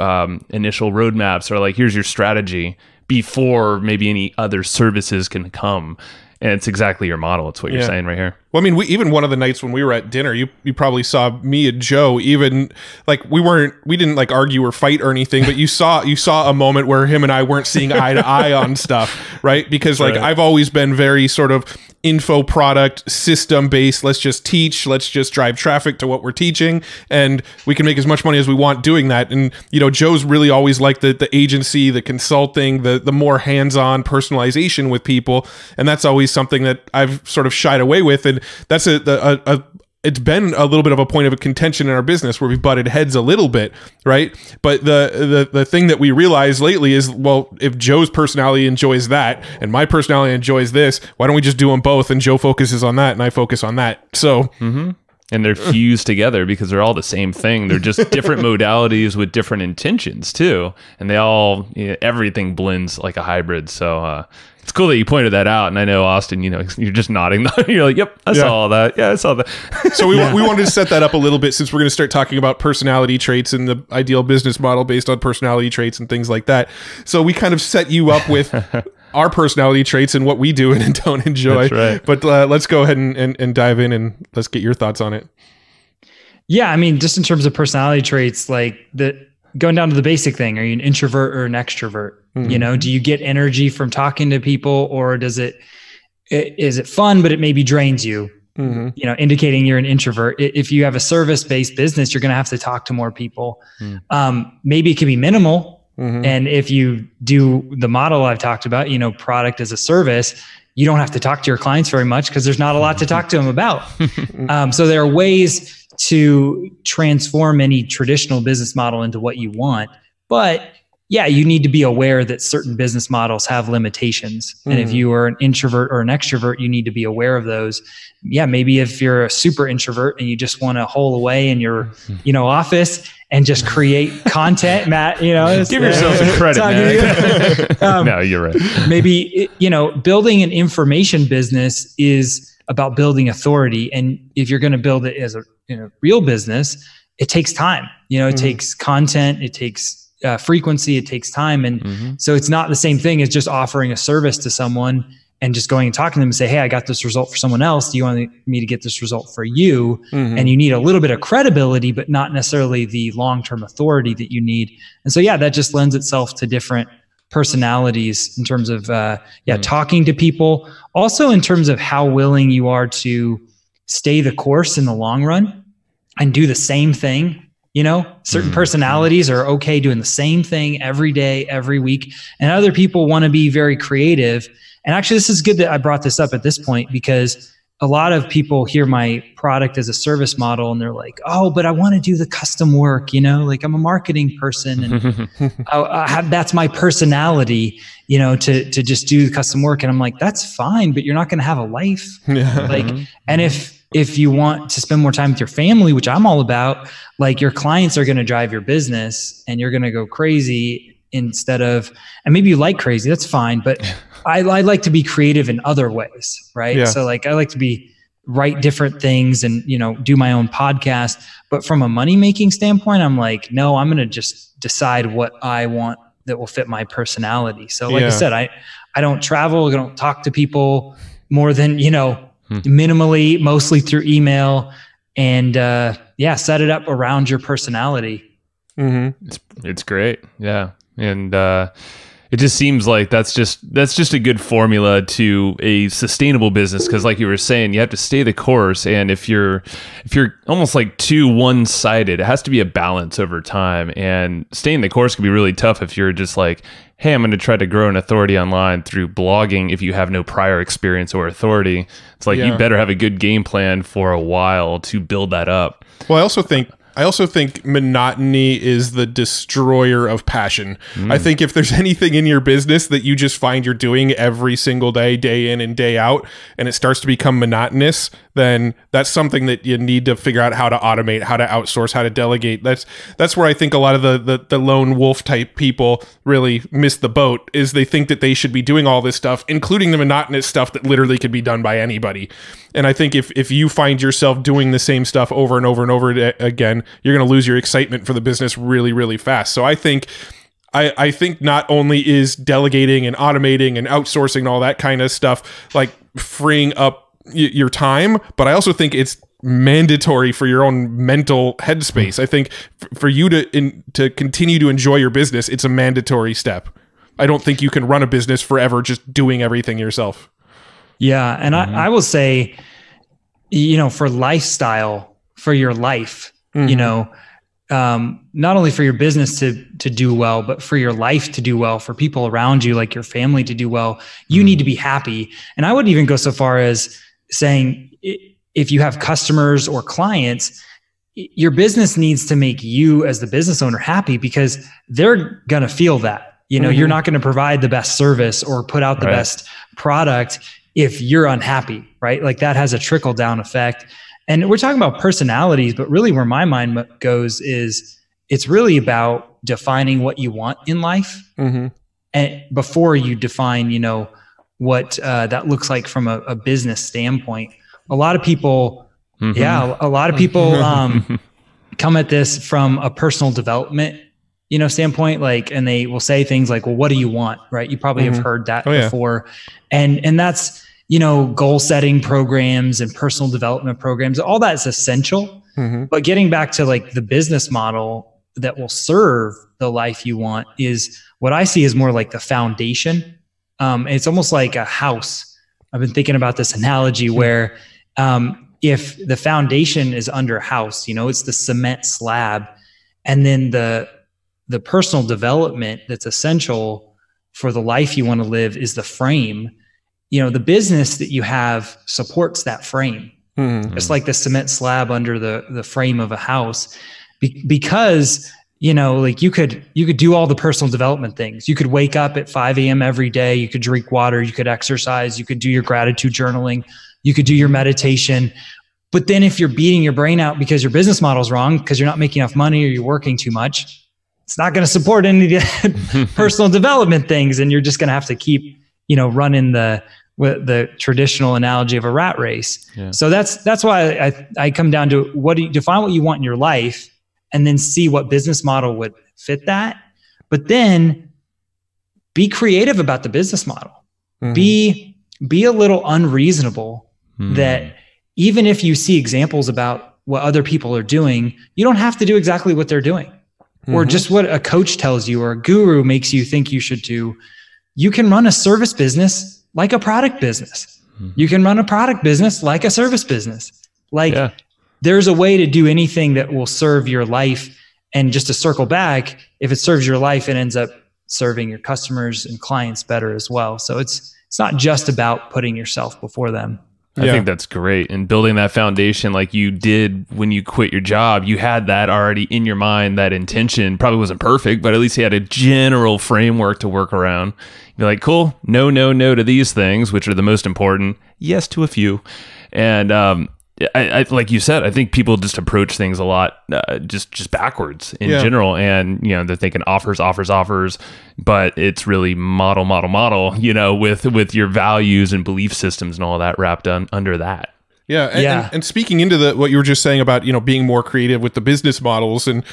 Speaker 1: initial roadmaps, or like, here's your strategy before maybe any other services can come. And it's exactly your model. It's what you're saying right here.
Speaker 2: Well, I mean, even one of the nights when we were at dinner, you probably saw me and Joe, even like we didn't like argue or fight or anything, but you saw a moment where him and I weren't seeing eye to eye on stuff, right? Because like I've always been very sort of info product system based. Let's just teach, let's just drive traffic to what we're teaching, and we can make as much money as we want doing that. And Joe's really always liked the agency, the consulting, the more hands-on personalization with people, and that's always something that I've sort of shied away with. And that's it's been a little bit of a point of contention in our business where we butted heads a little bit, right? But the thing that we realized lately is, well, if Joe's personality enjoys that and my personality enjoys this, why don't we just do them both? And Joe focuses on that and I focus on that. So
Speaker 1: And they're fused together because they're all the same thing. They're just different modalities with different intentions too. And they all, everything blends like a hybrid. So it's cool that you pointed that out. And I know, Austin, you're just nodding. You're like, yep, I saw all that. Yeah, I saw that.
Speaker 2: So we wanted to set that up a little bit, since we're going to start talking about personality traits and the ideal business model based on personality traits and things like that. So we kind of set you up with our personality traits and what we do and don't enjoy.
Speaker 1: That's right.
Speaker 2: But let's go ahead and dive in, and let's get your thoughts on it.
Speaker 3: Yeah, I mean, just in terms of personality traits, like going down to the basic thing, are you an introvert or an extrovert?
Speaker 2: Mm-hmm.
Speaker 3: Do you get energy from talking to people, or is it fun, but it maybe drains you?
Speaker 2: Mm-hmm.
Speaker 3: Indicating you're an introvert. If you have a service-based business, you're going to have to talk to more people. Maybe it can be minimal.
Speaker 2: Mm-hmm.
Speaker 3: And if you do the model I've talked about, product as a service, you don't have to talk to your clients very much because there's not a lot to talk to them about. So there are ways to transform any traditional business model into what you want. But yeah, you need to be aware that certain business models have limitations. And if you are an introvert or an extrovert, you need to be aware of those. Yeah, maybe if you're a super introvert and you just want to hole away in your, office and just create content, Matt,
Speaker 1: give yourself some credit, man. No, you're right.
Speaker 3: Maybe, building an information business is about building authority. And if you're going to build it as a real business, it takes time. It takes content, it takes frequency, it takes time. And so it's not the same thing as just offering a service to someone and just going and talking to them and say, hey, I got this result for someone else. Do you want me to get this result for you? And you need a little bit of credibility, but not necessarily the long-term authority that you need. And so, yeah, that just lends itself to different personalities in terms of, talking to people. Also in terms of how willing you are to stay the course in the long run and do the same thing. Certain personalities are okay doing the same thing every day, every week. And other people want to be very creative. And actually, this is good that I brought this up at this point, because a lot of people hear my product as a service model and they're like, oh, but I want to do the custom work, like I'm a marketing person and that's my personality, to just do the custom work. And I'm like, that's fine, but you're not going to have a life. And if you want to spend more time with your family, which I'm all about, like your clients are going to drive your business and you're going to go crazy instead of, and maybe you like crazy, that's fine. But I like to be creative in other ways, right?
Speaker 2: Yeah.
Speaker 3: So like I like to write different things and, do my own podcast. But from a money-making standpoint, I'm like, no, I'm going to just decide what I want that will fit my personality. So like I said, I don't travel, I don't talk to people more than, minimally, mostly through email, and set it up around your personality.
Speaker 1: It's great. Yeah. And it just seems like that's just a good formula to a sustainable business, because like you were saying, you have to stay the course. And if you're almost like too one-sided, it has to be a balance over time. And staying the course can be really tough if you're just like, hey, I'm going to try to grow an authority online through blogging if you have no prior experience or authority. It's like you better have a good game plan for a while to build that up.
Speaker 2: Well, I also think monotony is the destroyer of passion. I think if there's anything in your business that you just find you're doing every single day, day in and day out, and it starts to become monotonous, then that's something that you need to figure out how to automate, how to outsource, how to delegate. That's where I think a lot of the lone wolf type people really miss the boat, is they think that they should be doing all this stuff, including the monotonous stuff that literally could be done by anybody. And I think if you find yourself doing the same stuff over and over and over again, you're going to lose your excitement for the business really, really fast. So I think not only is delegating and automating and outsourcing and all that kind of stuff like freeing up your time, but I also think it's mandatory for your own mental headspace. I think for you to continue to enjoy your business, it's a mandatory step. I don't think you can run a business forever just doing everything yourself.
Speaker 3: Yeah. And I will say, for lifestyle, for your life, not only for your business to do well, but for your life to do well, for people around you, like your family to do well, you need to be happy. And I would even go so far as saying, if you have customers or clients, your business needs to make you as the business owner happy, because they're going to feel that, you're not going to provide the best service or put out the best product if you're unhappy, right? Like that has a trickle down effect. And we're talking about personalities, but really where my mind goes is it's really about defining what you want in life.
Speaker 2: Mm-hmm.
Speaker 3: And before you define, what that looks like from a business standpoint. A lot of people, come at this from a personal development, standpoint, and they will say things like, well, what do you want? Right. You probably have heard that before. And that's, goal setting programs and personal development programs, all that's essential. Mm-hmm. But getting back to the business model that will serve the life you want is what I see as more like the foundation. It's almost like a house. I've been thinking about this analogy where, if the foundation is under a house, it's the cement slab, and then the personal development that's essential for the life you want to live is the frame. The business that you have supports that frame. Mm-hmm. It's like the cement slab under the frame of a house, because you could do all the personal development things. You could wake up at 5 a.m. every day. You could drink water. You could exercise. You could do your gratitude journaling. You could do your meditation. But then if you're beating your brain out because your business model is wrong, because you're not making enough money or you're working too much, it's not going to support any of the personal development things. And you're just going to have to keep, running the traditional analogy of a rat race. Yeah. So that's why I come down to define what you want in your life, and then see what business model would fit that. But then be creative about the business model. Mm-hmm. Be a little unreasonable. Mm-hmm. That even if you see examples about what other people are doing, you don't have to do exactly what they're doing. Mm-hmm. Or just what a coach tells you or a guru makes you think you should do. You can run a service business like a product business. Mm-hmm. You can run a product business like a service business. There's a way to do anything that will serve your life. And just to circle back, if it serves your life, it ends up serving your customers and clients better as well. So it's not just about putting yourself before them.
Speaker 1: I think that's great. And building that foundation like you did when you quit your job, you had that already in your mind, that intention. Probably wasn't perfect, but at least you had a general framework to work around. You're like, cool, no to these things, which are the most important. Yes to a few. And I like you said, I think people just approach things a lot just backwards in general. And, they're thinking offers, but it's really model, with your values and belief systems and all that wrapped under that.
Speaker 2: Yeah. And speaking into what you were just saying about, being more creative with the business models and,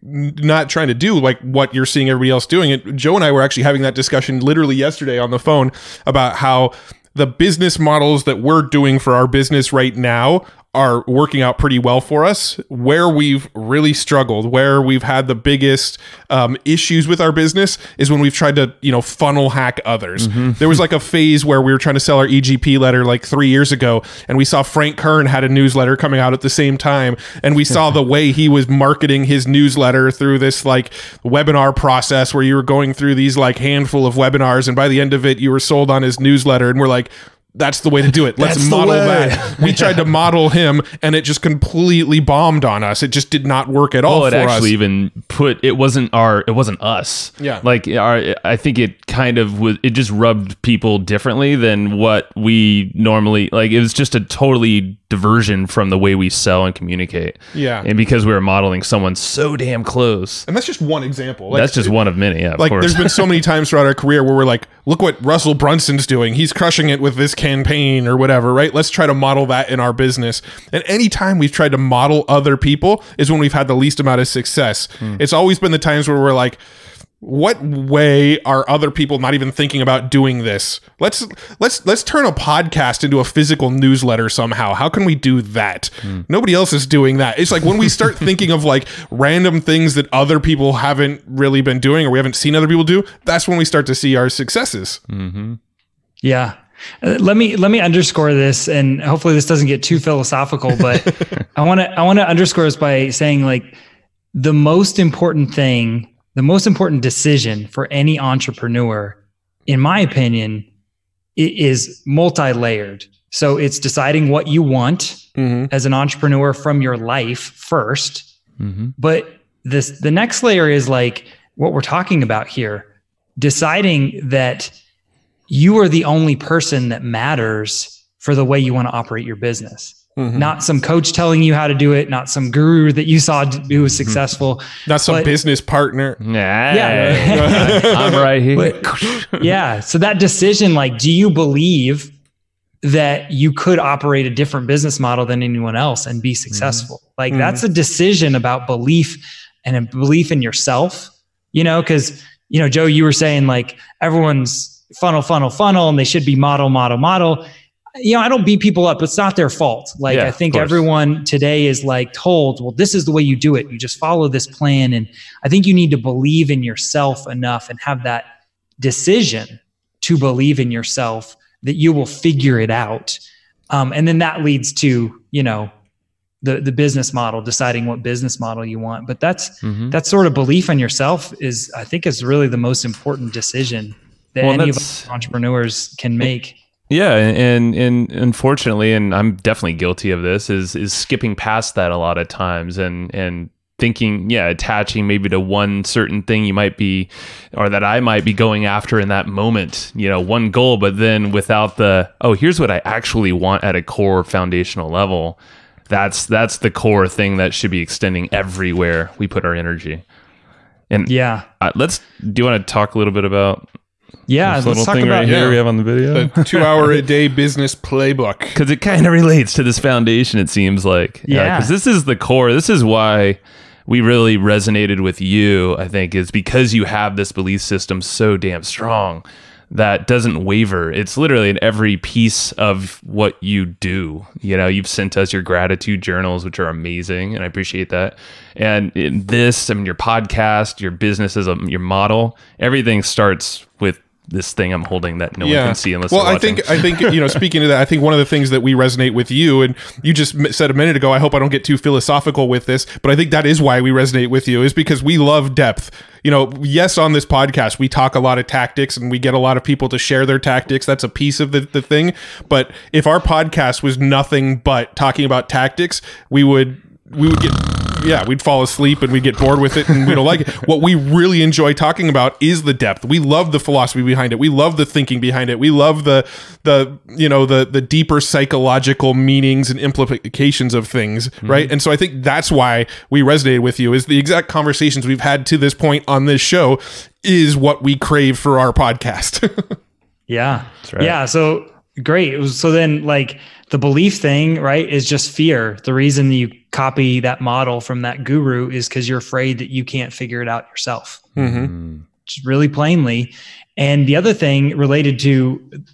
Speaker 2: not trying to do like what you're seeing everybody else doing. And Joe and I were actually having that discussion literally yesterday on the phone about how the business models that we're doing for our business right now are working out pretty well for us. Where we've really struggled, where we've had the biggest issues with our business is when we've tried to, funnel hack others. Mm-hmm. There was like a phase where we were trying to sell our EGP letter like 3 years ago, and we saw Frank Kern had a newsletter coming out at the same time, and we saw the way he was marketing his newsletter through this like webinar process where you were going through these like handful of webinars, and by the end of it, you were sold on his newsletter, and we're like, that's the way to do it. Let's model that. We tried to model him, and it just completely bombed on us. It just did not work at all.
Speaker 1: Well, it actually even it wasn't us.
Speaker 2: Yeah.
Speaker 1: I think it kind of was. It just rubbed people differently than what we normally like. It was just a totally diversion from the way we sell and communicate.
Speaker 2: Yeah.
Speaker 1: And because we were modeling someone so damn close.
Speaker 2: And that's just one example.
Speaker 1: That's just one of many. Yeah. Of course.
Speaker 2: There's been so many times throughout our career where we're like, look what Russell Brunson's doing. He's crushing it with this campaign or whatever, right? Let's try to model that in our business. And anytime we've tried to model other people is when we've had the least amount of success. It's always been the times where we're like, what way are other people not even thinking about doing this? Let's turn a podcast into a physical newsletter somehow. How can we do that? Nobody else is doing that. It's like when we start thinking of like random things that other people haven't really been doing or we haven't seen other people do, that's when we start to see our successes.
Speaker 1: Mm-hmm.
Speaker 3: Yeah. Let me underscore this, and hopefully this doesn't get too philosophical, but I want to underscore this by saying like the most important decision for any entrepreneur, in my opinion, is multi-layered. So it's deciding what you want as an entrepreneur from your life first. Mm-hmm. But the next layer is like what we're talking about here, deciding that you are the only person that matters for the way you want to operate your business. Not some coach telling you how to do it, not some guru that you saw who was successful.
Speaker 2: Not some business partner.
Speaker 3: Yeah.
Speaker 1: I'm right here.
Speaker 3: Yeah. So that decision, like, do you believe that you could operate a different business model than anyone else and be successful? Like that's a decision about belief and a belief in yourself, because, Joe, you were saying like everyone's funnel, and they should be model. I don't beat people up. It's not their fault. Like, I think everyone today is like told, well, this is the way you do it. You just follow this plan. And I think you need to believe in yourself enough and have that decision to believe in yourself that you will figure it out. And then that leads to, the business model, deciding what business model you want. But that's sort of belief in yourself I think is really the most important decision that any of us entrepreneurs can make.
Speaker 1: Yeah, and unfortunately, and I'm definitely guilty of this, is skipping past that a lot of times and thinking, attaching maybe to one certain thing you might be, or that I might be going after in that moment, one goal, but then without here's what I actually want at a core foundational level. That's the core thing that should be extending everywhere we put our energy. And do you want to talk a little bit about this little thing right here we have on the video?
Speaker 2: The 2-hour-a-day business playbook.
Speaker 1: Because it kind of relates to this foundation, it seems like. Because this is the core. This is why we really resonated with you, I think, is because you have this belief system so damn strong that doesn't waver. It's literally in every piece of what you do. You've sent us your gratitude journals, which are amazing, and I appreciate that. And in this, your podcast, your business as your model, everything starts with this thing I'm holding that no one can see unless they're watching.
Speaker 2: I think speaking to that, I think one of the things that we resonate with you, and you just said a minute ago, I hope I don't get too philosophical with this, but I think that is why we resonate with you, is because we love depth. Yes, on this podcast, we talk a lot of tactics and we get a lot of people to share their tactics. That's a piece of the thing. But if our podcast was nothing but talking about tactics, we'd fall asleep and we'd get bored with it and we don't like it. What we really enjoy talking about is the depth. We love the philosophy behind it. We love the thinking behind it. We love the deeper psychological meanings and implications of things, right? And so I think that's why we resonated with you, is the exact conversations we've had to this point on this show is what we crave for our podcast.
Speaker 3: Yeah. That's right. Yeah. So great. So then like the belief thing, right, is just fear. The reason you copy that model from that guru is because you're afraid that you can't figure it out yourself. Just really plainly. And the other thing related to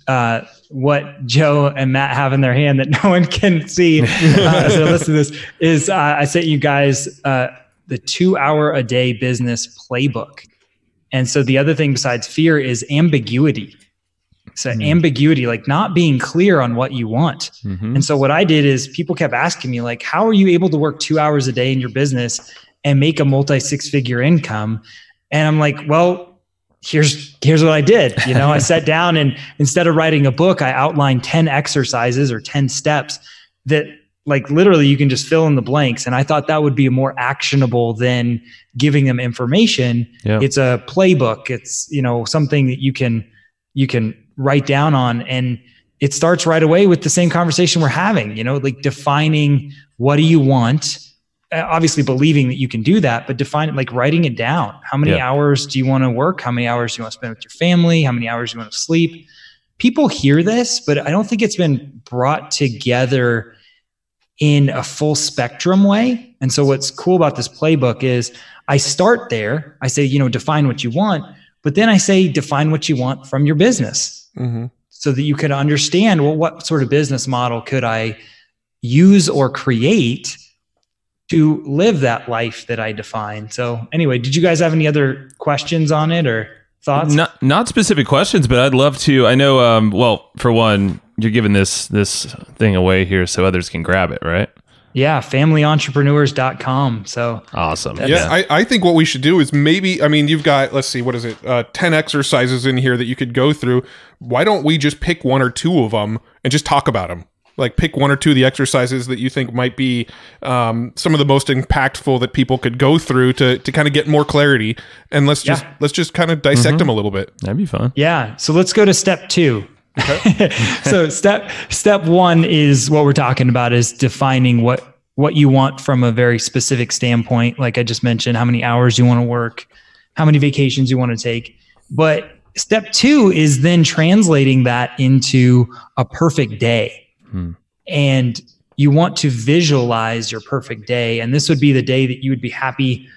Speaker 3: what Joe and Matt have in their hand that no one can see as they listen to this is I sent you guys the 2-hour-a-day business playbook. And so the other thing besides fear is ambiguity. So ambiguity, like not being clear on what you want. And so what I did is people kept asking me like, how are you able to work 2 hours a day in your business and make a multi-6-figure income? And I'm like, well, here's what I did. I sat down and instead of writing a book, I outlined 10 exercises or 10 steps that like literally you can just fill in the blanks. And I thought that would be more actionable than giving them information. It's a playbook. It's, something that you can write down on, and it starts right away with the same conversation we're having, like defining what do you want, obviously believing that you can do that, but define it, like writing it down. How many hours do you want to work? How many hours do you want to spend with your family? How many hours do you want to sleep? People hear this, but I don't think it's been brought together in a full spectrum way. And so what's cool about this playbook is I start there. I say, define what you want, but then I say, define what you want from your business. So that you can understand, well, what sort of business model could I use or create to live that life that I define? So anyway, did you guys have any other questions on it or thoughts?
Speaker 1: Not specific questions, but I'd love to. I know, well, for one, you're giving this thing away here so others can grab it, right?
Speaker 3: Yeah, familyentrepreneurs.com. So
Speaker 1: awesome.
Speaker 2: Yeah, I think what we should do is maybe, you've got, let's see, what is it? 10 exercises in here that you could go through. Why don't we just pick one or two of them and just talk about them? Like pick one or two of the exercises that you think might be some of the most impactful that people could go through to kind of get more clarity. And let's just kind of dissect them a little bit.
Speaker 1: That'd be fun.
Speaker 3: Yeah. So let's go to step 2. So step one is what we're talking about, is defining what you want from a very specific standpoint. Like I just mentioned, how many hours you want to work, how many vacations you want to take. But step two is then translating that into a perfect day. And you want to visualize your perfect day. And this would be the day that you would be happy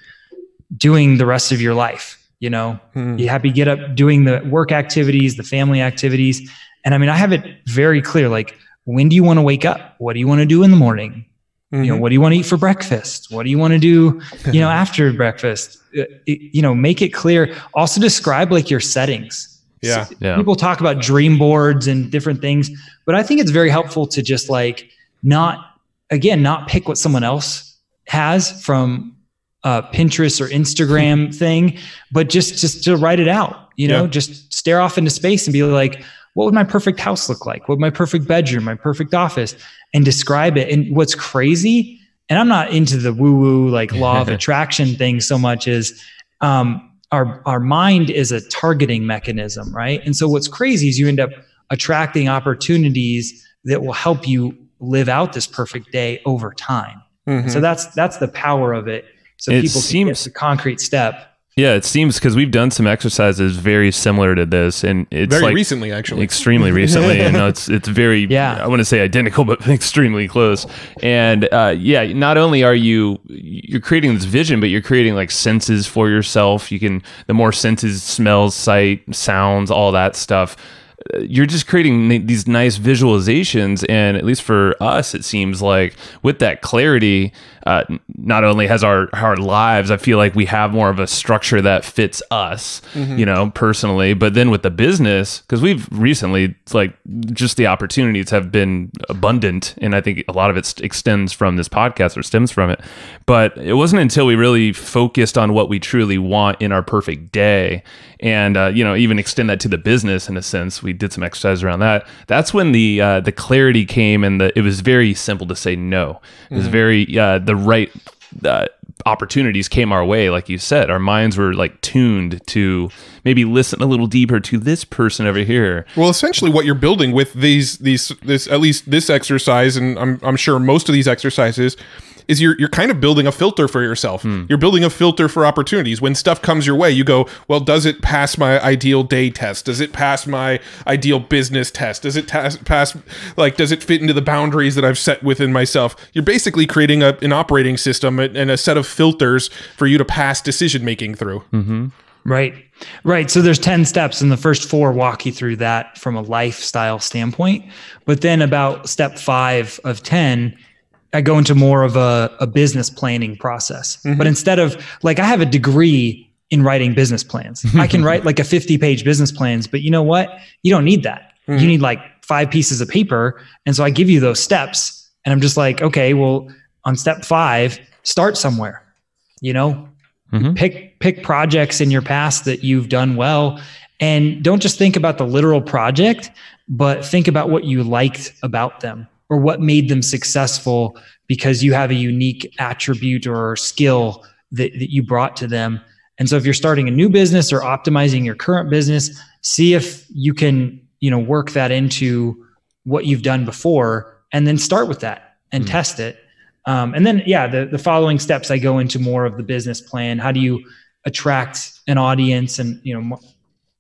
Speaker 3: doing the rest of your life. You know, you happy get up doing the work activities, the family activities. And I mean, I have it very clear. Like, when do you want to wake up? What do you want to do in the morning? You know, what do you want to eat for breakfast? What do you want to do, you know, after breakfast? You know, make it clear. Also describe like your settings.
Speaker 2: Yeah.
Speaker 3: People talk about dream boards and different things, but I think it's very helpful to just like not pick what someone else has from Pinterest or Instagram thing, but just to write it out, you know, just stare off into space and be like, what would my perfect house look like? What would my perfect bedroom, my perfect office, and describe it. And what's crazy, and I'm not into the woo-woo, like law of attraction thing so much, is our mind is a targeting mechanism, right? And so what's crazy is you end up attracting opportunities that will help you live out this perfect day over time. So that's the power of it. So people can get the concrete step.
Speaker 1: Yeah, it seems, because we've done some exercises very similar to this, and it's
Speaker 2: very
Speaker 1: like
Speaker 2: recently, actually,
Speaker 1: extremely recently. And it's very, I want to say identical, but extremely close. And not only are you're creating this vision, but you're creating like senses for yourself. The more senses, smells, sight, sounds, all that stuff. You're just creating these nice visualizations. And at least for us, it seems like with that clarity, not only has our lives, I feel like we have more of a structure that fits us, you know, personally, but then with the business, because we've recently, like, just the opportunities have been abundant. And I think a lot of it extends from this podcast or stems from it. But it wasn't until we really focused on what we truly want in our perfect day, and you know, even extend that to the business in a sense. We did some exercise around that. That's when the clarity came, and it was very simple to say no. It was very the right opportunities came our way. Like you said, our minds were like tuned to maybe listen a little deeper to this person over here.
Speaker 2: Well, essentially, what you're building with this at least this exercise, and I'm sure most of these exercises, is you're kind of building a filter for yourself. You're building a filter for opportunities. When stuff comes your way, you go, well, does it pass my ideal day test? Does it pass my ideal business test? Does it pass, like, does it fit into the boundaries that I've set within myself? You're basically creating an operating system and a set of filters for you to pass decision-making through.
Speaker 3: Right. So there's 10 steps, and the first 4 walk you through that from a lifestyle standpoint. But then about step 5 of 10, I go into more of a business planning process. But instead of, like, I have a degree in writing business plans. I can write like a 50-page business plans, but you know what? You don't need that. You need like 5 pieces of paper. And so I give you those steps, and I'm just like, okay, well, on step 5, start somewhere, you know, pick projects in your past that you've done well. And don't just think about the literal project, but think about what you liked about them, or what made them successful because you have a unique attribute or skill that you brought to them. And so if you're starting a new business or optimizing your current business, see if you can, you know, work that into what you've done before, and then start with that and test it. And then, the following steps, I go into more of the business plan. How do you attract an audience, and, you know,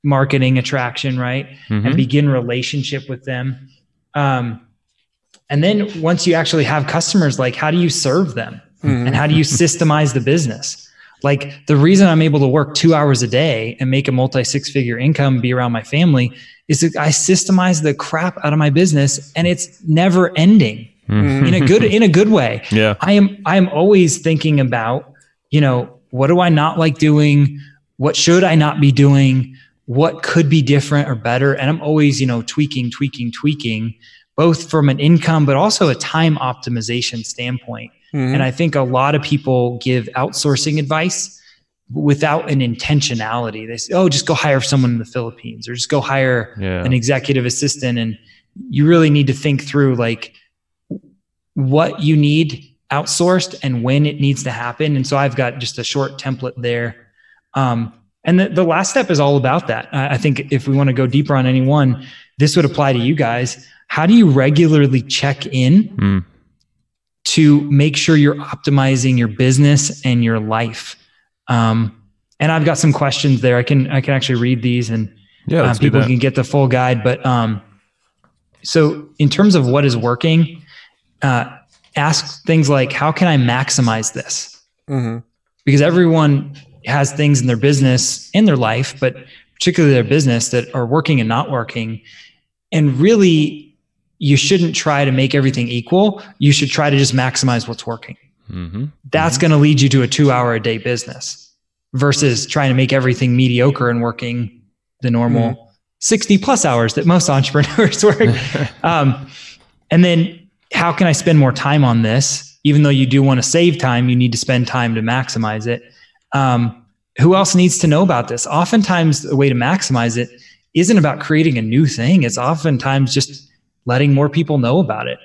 Speaker 3: marketing attraction, right? And begin relationship with them. And then once you actually have customers, like, how do you serve them? And how do you systemize the business? Like, the reason I'm able to work 2 hours a day and make a multi-6-figure income, be around my family, is that I systemize the crap out of my business, and it's never ending in a good way.
Speaker 1: Yeah.
Speaker 3: I am always thinking about, you know, what do I not like doing? What should I not be doing? What could be different or better? And I'm always, you know, tweaking, both from an income, but also a time optimization standpoint. And I think a lot of people give outsourcing advice without an intentionality. They say, oh, just go hire someone in the Philippines, or just go hire an executive assistant. And you really need to think through, like, what you need outsourced and when it needs to happen. And so I've got just a short template there. And the last step is all about that. I think if we want to go deeper on any one, this would apply to you guys. How do you regularly check in to make sure you're optimizing your business and your life? And I've got some questions there. I can actually read these, and people can get the full guide. But so in terms of what is working, ask things like, how can I maximize this? Because everyone has things in their business and their life, but particularly their business, that are working and not working. And really, you shouldn't try to make everything equal. You should try to just maximize what's working. That's going to lead you to a 2-hour-a-day business versus trying to make everything mediocre and working the normal 60 plus hours that most entrepreneurs work. And then how can I spend more time on this? Even though you do want to save time, you need to spend time to maximize it. Who else needs to know about this? Oftentimes the way to maximize it isn't about creating a new thing. It's oftentimes just letting more people know about it.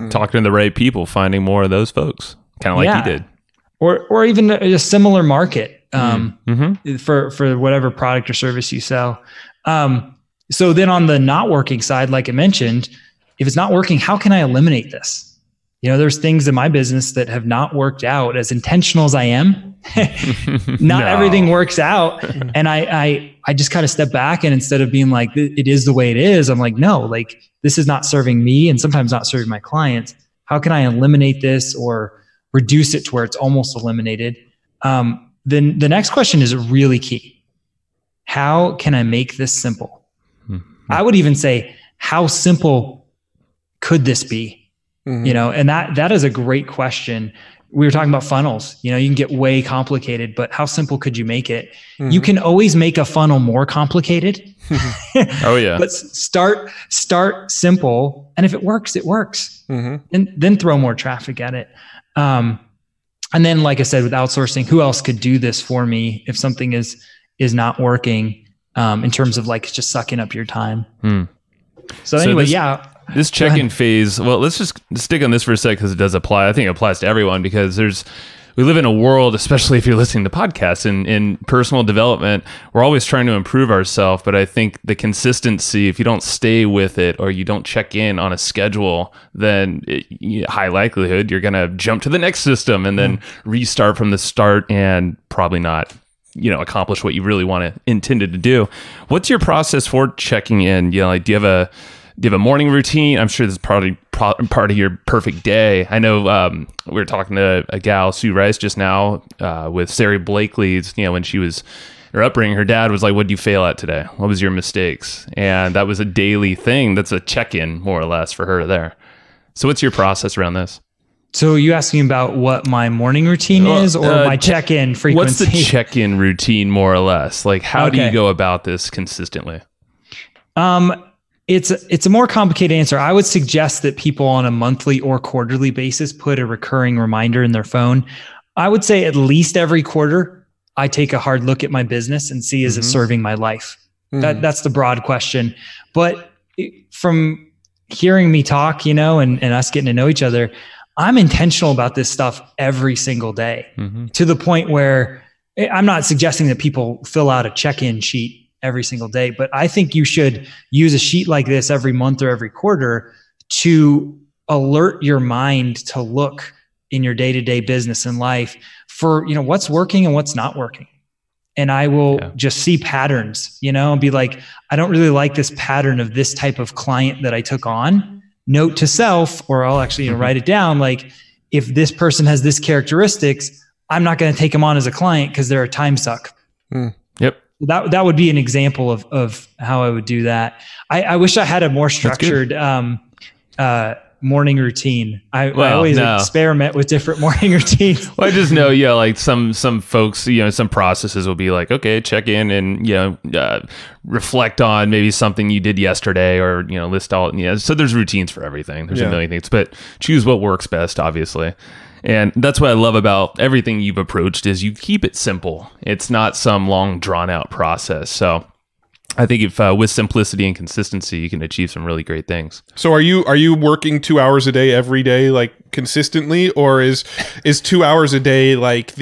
Speaker 1: Talking to the right people, finding more of those folks, kind of like you did.
Speaker 3: Or even a similar market for whatever product or service you sell. So then on the not working side, like I mentioned, if it's not working, how can I eliminate this? There's things in my business that have not worked out. As intentional as I am, not everything works out. And I just kind of step back, and instead of being like, it is the way it is, I'm like, no, like this is not serving me and sometimes not serving my clients. How can I eliminate this or reduce it to where it's almost eliminated? Then the next question is really key. How can I make this simple? I would even say, how simple could this be? And that is a great question. We were talking about funnels. You can get way complicated, but how simple could you make it? You can always make a funnel more complicated.
Speaker 1: Oh yeah.
Speaker 3: But start simple, and if it works, it works. And then throw more traffic at it. And then, like I said, with outsourcing, who else could do this for me if something is not working? In terms of like just sucking up your time. So anyway,
Speaker 1: this check-in phase, well, let's just stick on this for a sec because it does apply. I think it applies to everyone because we live in a world, especially if you're listening to podcasts and in personal development, we're always trying to improve ourselves. But I think the consistency, if you don't stay with it or you don't check in on a schedule, then high likelihood you're going to jump to the next system and then restart from the start and probably not accomplish what you really intended to do. What's your process for checking in? Do you have a morning routine? I'm sure this is probably part of your perfect day. I know we were talking to a gal, Sue Rice, just now with Sarah Blakely's, when she was her upbringing, her dad was like, what did you fail at today? What was your mistakes? And that was a daily thing. That's a check-in more or less for her there. So what's your process around this?
Speaker 3: So you asking about what my morning routine is or my check-in frequency?
Speaker 1: What's the check-in routine more or less? Like how do you go about this consistently?
Speaker 3: It's a more complicated answer. I would suggest that people on a monthly or quarterly basis put a recurring reminder in their phone. I would say at least every quarter, I take a hard look at my business and see, is it serving my life? That's the broad question. But from hearing me talk, and us getting to know each other, I'm intentional about this stuff every single day to the point where I'm not suggesting that people fill out a check-in sheet every single day, but I think you should use a sheet like this every month or every quarter to alert your mind to look in your day-to-day business and life for, what's working and what's not working. And I will just see patterns, and be like, I don't really like this pattern of this type of client that I took on. Note to self, or I'll actually write it down. Like, if this person has this characteristics, I'm not going to take them on as a client because they're a time suck.
Speaker 1: Yep.
Speaker 3: That would be an example of how I would do that. I wish I had a more structured morning routine. I always experiment with different morning routines.
Speaker 1: Well, I just know, like some folks, some processes will be like, okay, check in and, reflect on maybe something you did yesterday or, list all, so there's routines for everything. There's a million things, but choose what works best, obviously. And that's what I love about everything you've approached is you keep it simple. It's not some long drawn out process. So I think if with simplicity and consistency, you can achieve some really great things.
Speaker 2: So are you working 2 hours a day every day, like consistently, or is 2 hours a day like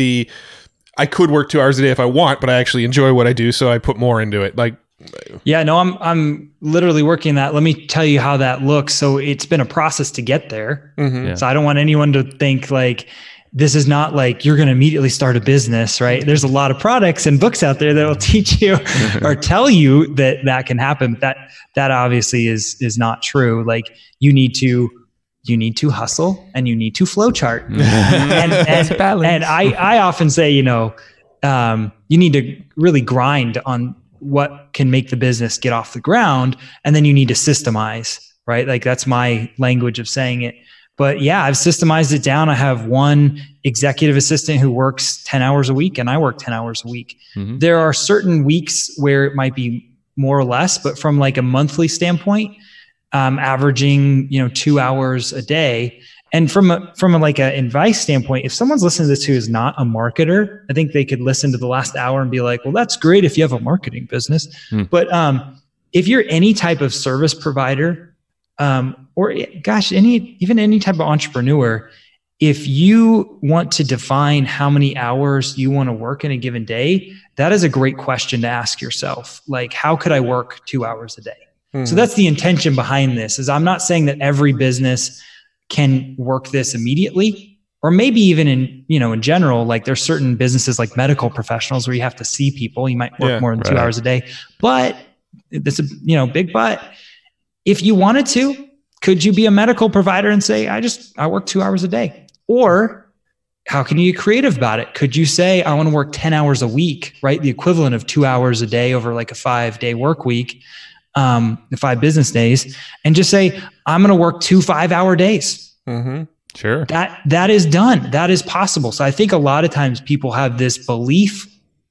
Speaker 2: I could work 2 hours a day if I want, but I actually enjoy what I do, so I put more into it? Like,
Speaker 3: Yeah, no, I'm literally working that. Let me tell you how that looks. So it's been a process to get there.
Speaker 1: Yeah.
Speaker 3: So I don't want anyone to think like this is not like you're going to immediately start a business, right? There's a lot of products and books out there that will teach you or tell you that can happen. That obviously is not true. Like you need to hustle and you need to flow chart. and I often say, you need to really grind on what can make the business get off the ground. And then you need to systemize, right? Like that's my language of saying it. But yeah, I've systemized it down. I have one executive assistant who works 10 hours a week and I work 10 hours a week. Mm-hmm. There are certain weeks where it might be more or less, but from like a monthly standpoint, averaging, 2 hours a day. And from like an advice standpoint, if someone's listening to this who is not a marketer, I think they could listen to the last hour and be like, well, that's great if you have a marketing business. But if you're any type of service provider, or gosh, even any type of entrepreneur, if you want to define how many hours you want to work in a given day, that is a great question to ask yourself. Like, how could I work 2 hours a day? So that's the intention behind this. Is I'm not saying that every business can work this immediately, or maybe even in general, like there's certain businesses like medical professionals where you have to see people. You might work more than 2 hours a day, but this is, big but. If you wanted to, could you be a medical provider and say, I work 2 hours a day? Or how can you get creative about it? Could you say, I want to work 10 hours a week, right? The equivalent of 2 hours a day over like a 5-day work week, 5 business days, and just say, I'm going to work 2 5-hour days.
Speaker 1: Mm-hmm. Sure.
Speaker 3: That is done. That is possible. So I think a lot of times people have this belief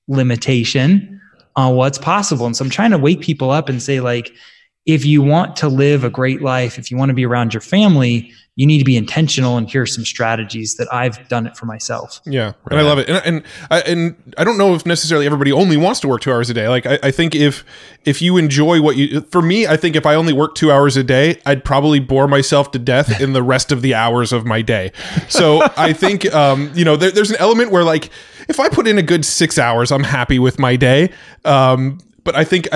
Speaker 3: limitation on what's possible. And so I'm trying to wake people up and say, like, if you want to live a great life, if you want to be around your family, you need to be intentional. And here's some strategies that I've done it for myself.
Speaker 2: Yeah. Right. And I love it. And I don't know if necessarily everybody only wants to work 2 hours a day. Like I think if you enjoy for me, I think if I only work 2 hours a day, I'd probably bore myself to death in the rest of the hours of my day. So I think, there's an element where like, if I put in a good 6 hours, I'm happy with my day. But I think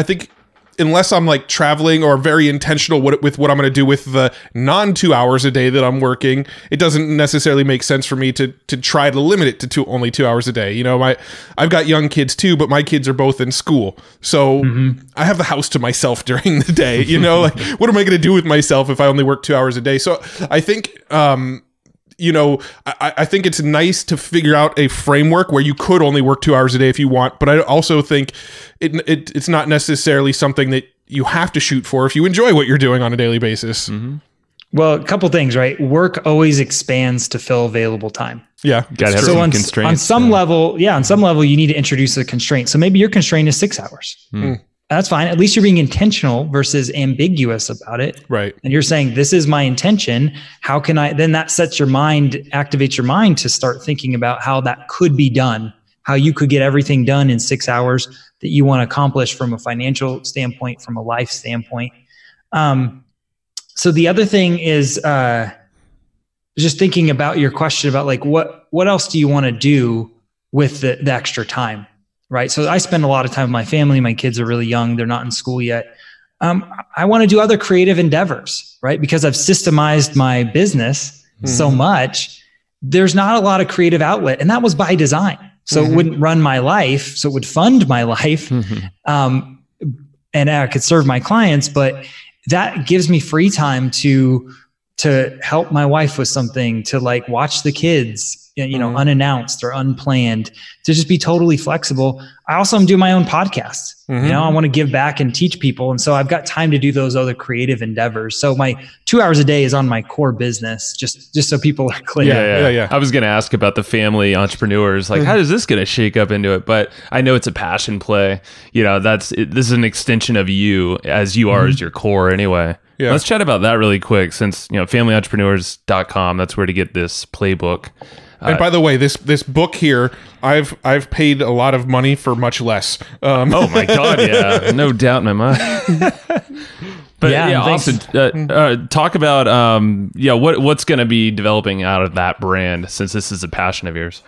Speaker 2: unless I'm like traveling or very intentional with what I'm going to do with the non 2 hours a day that I'm working, it doesn't necessarily make sense for me to try to limit it to only 2 hours a day. I've got young kids too, but my kids are both in school. So I have the house to myself during the day, like what am I going to do with myself if I only work 2 hours a day? So I think, I think it's nice to figure out a framework where you could only work 2 hours a day if you want, but I also think it's not necessarily something that you have to shoot for if you enjoy what you're doing on a daily basis. Mm-hmm.
Speaker 3: Well, a couple things, right? Work always expands to fill available time.
Speaker 2: Yeah.
Speaker 1: Got to have some constraints.
Speaker 3: On some level, you need to introduce a constraint. So maybe your constraint is 6 hours. That's fine. At least you're being intentional versus ambiguous about it.
Speaker 2: Right.
Speaker 3: And you're saying, this is my intention. How can then that sets your mind, activates your mind to start thinking about how that could be done, how you could get everything done in 6 hours that you want to accomplish from a financial standpoint, from a life standpoint. So the other thing is just thinking about your question about like, what else do you want to do with the extra time? Right. So I spend a lot of time with my family. My kids are really young. They're not in school yet. I want to do other creative endeavors, right? Because I've systemized my business so much, there's not a lot of creative outlet. And that was by design. So it wouldn't run my life. So it would fund my life. And I could serve my clients, but that gives me free time to help my wife with something, to like watch the kids, unannounced or unplanned, to just be totally flexible. I also am doing my own podcast. I want to give back and teach people. And so I've got time to do those other creative endeavors. So my 2 hours a day is on my core business, just so people are clear.
Speaker 1: Yeah. I was going to ask about the family entrepreneurs, like how is this going to shake up into it? But I know it's a passion play. This is an extension of you as you are as your core anyway. Yeah. Let's chat about that really quick, since familyentrepreneurs.com, that's where to get this playbook.
Speaker 2: And by the way, this book here, I've paid a lot of money for much less.
Speaker 1: Oh my God, yeah, no doubt in my mind. But Austin, talk about what's going to be developing out of that brand, since this is a passion of yours.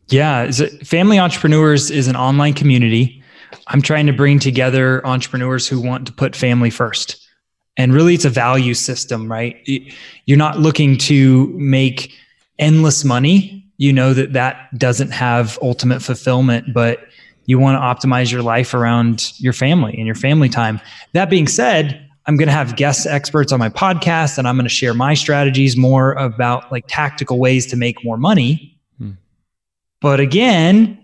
Speaker 3: Yeah, Family Entrepreneurs is an online community I'm trying to bring together entrepreneurs who want to put family first. And really, it's a value system, right? You're not looking to make endless money. You know that doesn't have ultimate fulfillment, but you want to optimize your life around your family and your family time. That being said, I'm going to have guest experts on my podcast, and I'm going to share my strategies more about like tactical ways to make more money. But again,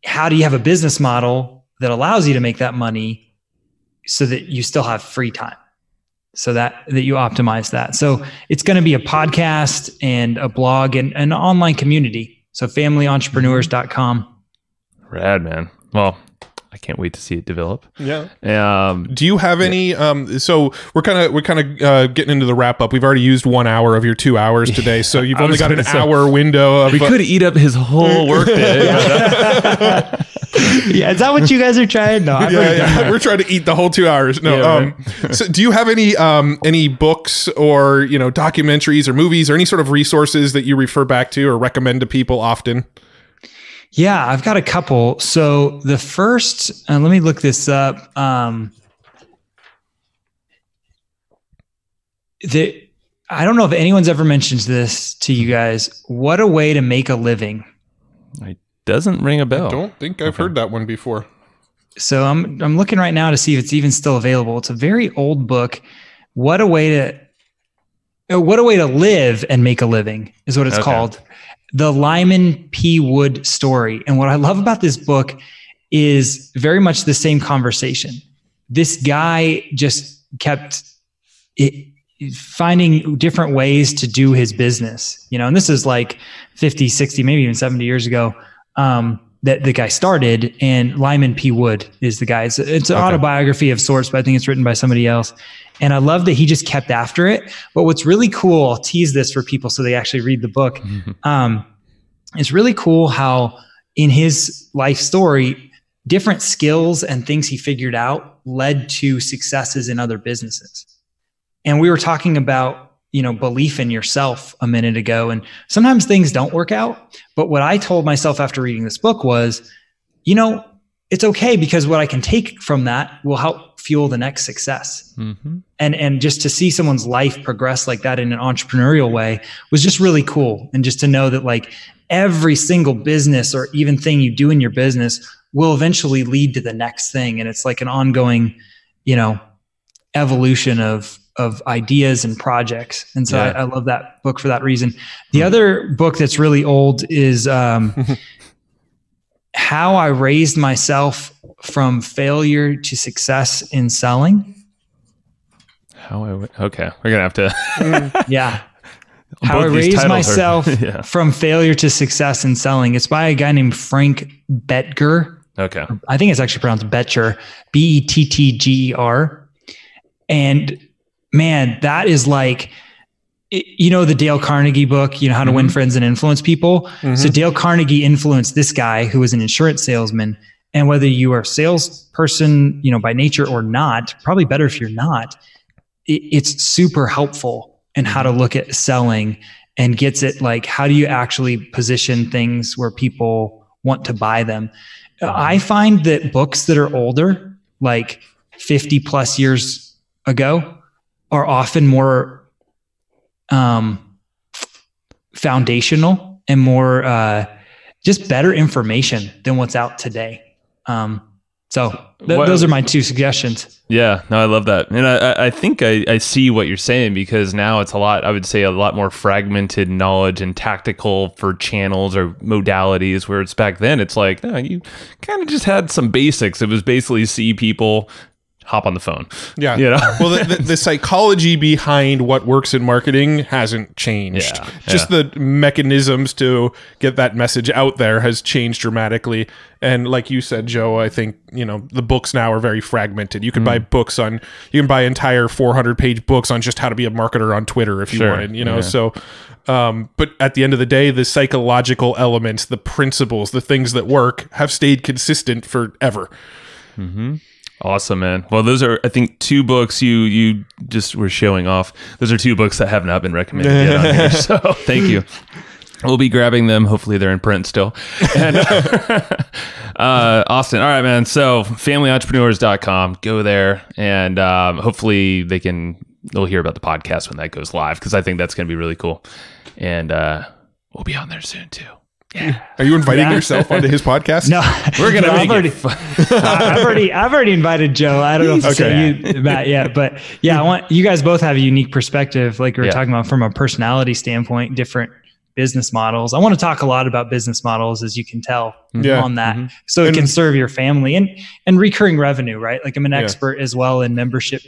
Speaker 3: how do you have a business model that allows you to make that money so that you still have free time? So that you optimize that. So it's going to be a podcast and a blog and an online community. So familyentrepreneurs.com.
Speaker 1: Rad, man. Well, I can't wait to see it develop.
Speaker 2: Yeah. Do you have any? So we're kind of getting into the wrap up. We've already used 1 hour of your 2 hours today, so you've only got an hour window.
Speaker 1: We could eat up his whole workday.
Speaker 3: Yeah, is that what you guys are trying? No,
Speaker 2: we're trying to eat the whole 2 hours. No. Right. So do you have any books or documentaries or movies or any sort of resources that you refer back to or recommend to people often?
Speaker 3: Yeah, I've got a couple. So the first, let me look this up. I don't know if anyone's ever mentioned this to you guys. What a way to make a living.
Speaker 1: It doesn't ring a bell.
Speaker 2: I don't think I've heard that one before.
Speaker 3: So I'm looking right now to see if it's even still available. It's a very old book. What a way to live and make a living is what it's called. The Lyman P. Wood story. And what I love about this book is very much the same conversation. This guy just kept finding different ways to do his business, and this is like 50, 60, maybe even 70 years ago that the guy started. And Lyman P. Wood is the guy. It's an autobiography of sorts, but I think it's written by somebody else. And I love that he just kept after it. But what's really cool, I'll tease this for people so they actually read the book. It's really cool how in his life story, different skills and things he figured out led to successes in other businesses. And we were talking about, belief in yourself a minute ago. And sometimes things don't work out. But what I told myself after reading this book was, it's okay, because what I can take from that will help fuel the next success. Mm-hmm. And just to see someone's life progress like that in an entrepreneurial way was just really cool. And just to know that like every single business or even thing you do in your business will eventually lead to the next thing. And it's like an ongoing, evolution of ideas and projects. And so I love that book for that reason. The other book that's really old is How I Raised Myself from Failure to Success in Selling.
Speaker 1: Okay. We're going to have to.
Speaker 3: Yeah. How I Raised Myself from Failure to Success in Selling. It's by a guy named Frank Bettger.
Speaker 1: Okay.
Speaker 3: I think it's actually pronounced Betcher, Bettger. And man, that is like, the Dale Carnegie book, How to Win Friends and Influence People. Mm-hmm. So Dale Carnegie influenced this guy who was an insurance salesman. And whether you are a salesperson, by nature or not, probably better if you're not, it's super helpful in how to look at selling and gets it like, how do you actually position things where people want to buy them? I find that books that are older, like 50 plus years ago, are often more foundational and more just better information than what's out today. Those are my two suggestions.
Speaker 1: Yeah, no, I love that. And I think I see what you're saying, because now it's a lot more fragmented knowledge and tactical for channels or modalities, where it's back then, it's like, no, you kind of just had some basics. It was basically see people, hop on the phone.
Speaker 2: Yeah. Well, the psychology behind what works in marketing hasn't changed. Just the mechanisms to get that message out there has changed dramatically. And like you said, Joe, I think, the books now are very fragmented. You can buy entire 400-page books on just how to be a marketer on Twitter if you wanted, so, but at the end of the day, the psychological elements, the principles, the things that work have stayed consistent forever.
Speaker 1: Mm-hmm. Awesome, man. Well, those are, I think, two books you just were showing off. Those are two books that have not been recommended yet on here. So thank you. We'll be grabbing them. Hopefully they're in print still. And, Austin. All right, man. So familyentrepreneurs.com, go there, and hopefully they'll hear about the podcast when that goes live, because I think that's going to be really cool. And we'll be on there soon too. Yeah.
Speaker 2: Are you inviting yourself onto his podcast?
Speaker 3: No,
Speaker 1: We're gonna make
Speaker 3: I've
Speaker 1: it fun.
Speaker 3: I've already invited Joe. I don't know if I said you, Matt, yet, but yeah, I want you guys both have a unique perspective, like we were talking about from a personality standpoint, different business models. I want to talk a lot about business models, as you can tell on that, so it can serve your family and recurring revenue, right? Like I'm an expert as well in membership,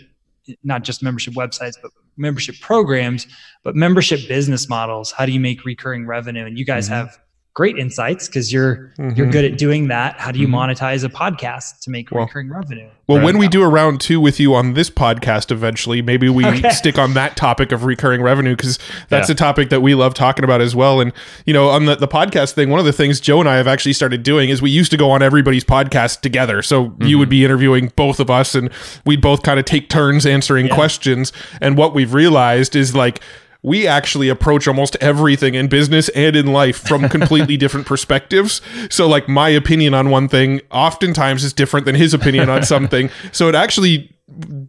Speaker 3: not just membership websites, but membership programs, but membership business models. How do you make recurring revenue? And you guys have great insights because you're good at doing that. How do you monetize a podcast to make recurring revenue?
Speaker 2: Well, when we do a round 2 with you on this podcast eventually, maybe we stick on that topic of recurring revenue, because that's a topic that we love talking about as well. And, you know, on the podcast thing, one of the things Joe and I have actually started doing is we used to go on everybody's podcast together. So you would be interviewing both of us and we'd both kind of take turns answering questions. And what we've realized is, like, we actually approach almost everything in business and in life from completely different perspectives. So like my opinion on one thing oftentimes is different than his opinion on something. So it actually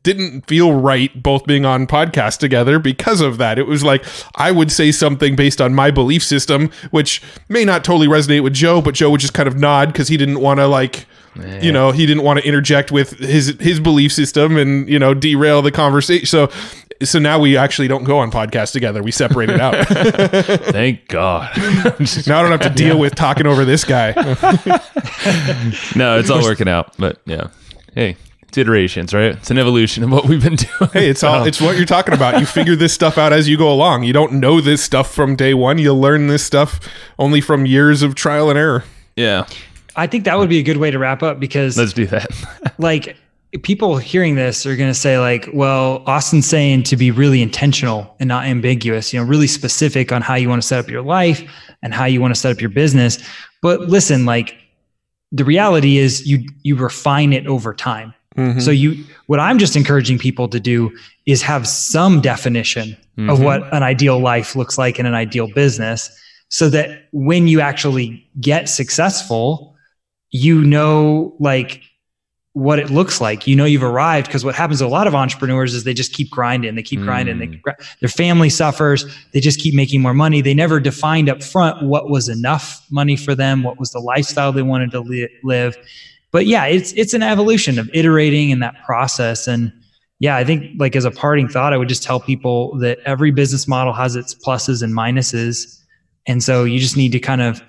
Speaker 2: didn't feel right both being on podcasts together because of that. It was like I would say something based on my belief system, which may not totally resonate with Joe, but Joe would just kind of nod because he didn't want to, like, you know, he didn't want to interject with his belief system and, you know, derail the conversation. So now we actually don't go on podcasts together. We separate it out.
Speaker 1: Thank God.
Speaker 2: Now I don't have to deal with talking over this guy.
Speaker 1: No, it's all working out. But yeah, hey, it's iterations, right? It's an evolution of what we've been doing.
Speaker 2: Hey, it's what you're talking about. You figure this stuff out as you go along. You don't know this stuff from day one. You learn this stuff only from years of trial and error.
Speaker 1: Yeah.
Speaker 3: I think that would be a good way to wrap up, because
Speaker 1: let's do that.
Speaker 3: Like, people hearing this are going to say, like, well, Austin's saying to be really intentional and not ambiguous, you know, really specific on how you want to set up your life and how you want to set up your business. But listen, like, the reality is you refine it over time. So what I'm just encouraging people to do is have some definition of what an ideal life looks like in an ideal business, so that when you actually get successful, you know, like, what it looks like, you know, you've arrived. Because what happens to a lot of entrepreneurs is they just keep grinding. They keep grinding. Their family suffers. They just keep making more money. They never defined up front what was enough money for them, what was the lifestyle they wanted to live. But yeah, it's an evolution of iterating in that process. And yeah, I think, like, as a parting thought, I would just tell people that every business model has its pluses and minuses. And so you just need to kind of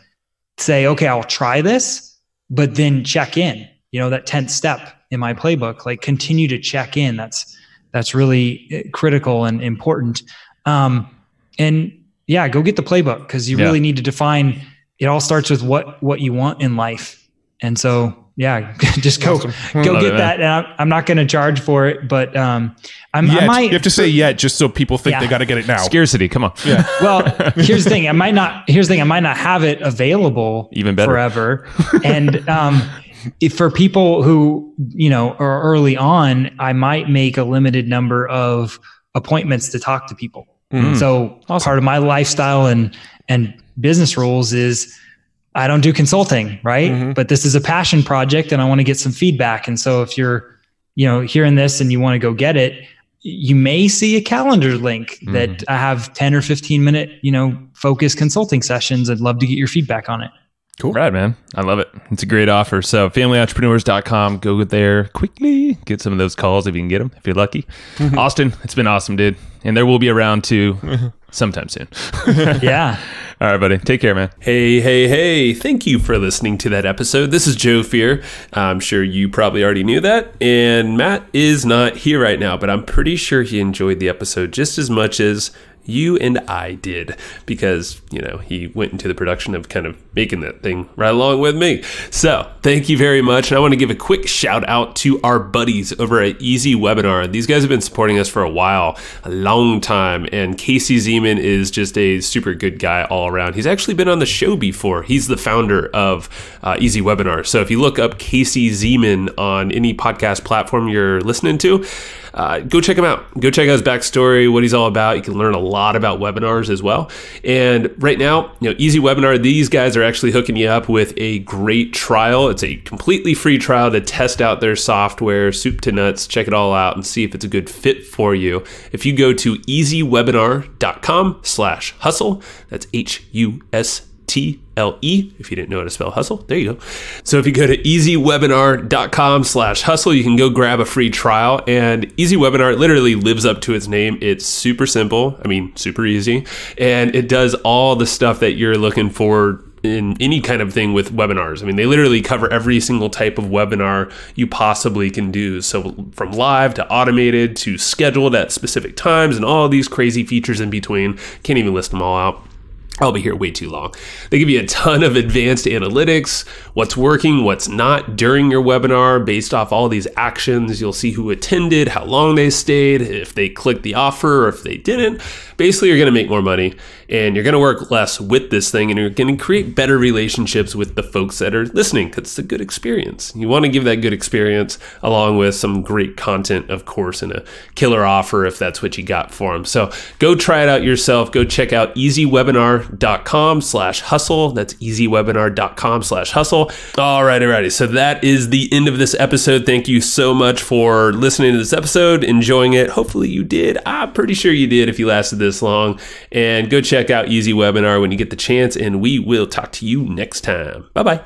Speaker 3: say, okay, I'll try this, but then check in. You know, that 10th step in my playbook, like, continue to check in. That's really critical and important. And yeah, go get the playbook, because you really need to define. It all starts with what you want in life. And so, yeah, just go get that. And I'm not going to charge for it, but I might.
Speaker 2: You have to say yet, just so people think they got to get it now.
Speaker 1: Scarcity, come on.
Speaker 2: Yeah.
Speaker 3: Well, here's the thing. I might not have it available
Speaker 1: even better
Speaker 3: forever. And for people who, you know, are early on, I might make a limited number of appointments to talk to people. So part of my lifestyle and business rules is I don't do consulting, right? But this is a passion project and I want to get some feedback. And so if you're, you know, hearing this and you want to go get it, you may see a calendar link that I have 10 or 15 minute, you know, focused consulting sessions. I'd love to get your feedback on it.
Speaker 1: Cool. Right, man. I love it. It's a great offer. So familyentrepreneurs.com, go there quickly, get some of those calls if you can get them, if you're lucky. Austin, it's been awesome, dude. And there will be a round 2 sometime soon.
Speaker 3: Yeah.
Speaker 1: All right, buddy. Take care, man.
Speaker 4: Hey. Thank you for listening to that episode. This is Joe Fear. I'm sure you probably already knew that. And Matt is not here right now, but I'm pretty sure he enjoyed the episode just as much as you and I did, because, you know, he went into the production of kind of making that thing right along with me. So thank you very much. And I want to give a quick shout out to our buddies over at Easy Webinar. These guys have been supporting us for a while, a long time. And Casey Zeman is just a super good guy all around. He's actually been on the show before. He's the founder of Easy Webinar. So if you look up Casey Zeman on any podcast platform you're listening to, go check him out. Go check out his backstory, what he's all about. You can learn a lot about webinars as well. And right now, you know, Easy Webinar, these guys are actually hooking you up with a great trial. It's a completely free trial to test out their software, soup to nuts, check it all out and see if it's a good fit for you. If you go to easywebinar.com/hustle, that's HUSTLE, if you didn't know how to spell hustle, there you go. So if you go to easywebinar.com/hustle, you can go grab a free trial. And Easy Webinar literally lives up to its name. It's super simple. I mean, super easy. And it does all the stuff that you're looking for in any kind of thing with webinars. I mean, they literally cover every single type of webinar you possibly can do. So from live to automated to scheduled at specific times and all these crazy features in between. Can't even list them all out. I'll be here way too long. They give you a ton of advanced analytics, what's working, what's not during your webinar based off all these actions. You'll see who attended, how long they stayed, if they clicked the offer or if they didn't. Basically, you're going to make more money and you're going to work less with this thing and you're going to create better relationships with the folks that are listening because it's a good experience. You want to give that good experience along with some great content, of course, and a killer offer if that's what you got for them. So go try it out yourself. Go check out easywebinar.com/hustle. That's easywebinar.com/hustle. Alrighty. So that is the end of this episode. Thank you so much for listening to this episode, enjoying it. Hopefully you did. I'm pretty sure you did if you lasted this long. And go check out Easy Webinar when you get the chance, and we will talk to you next time. Bye-bye.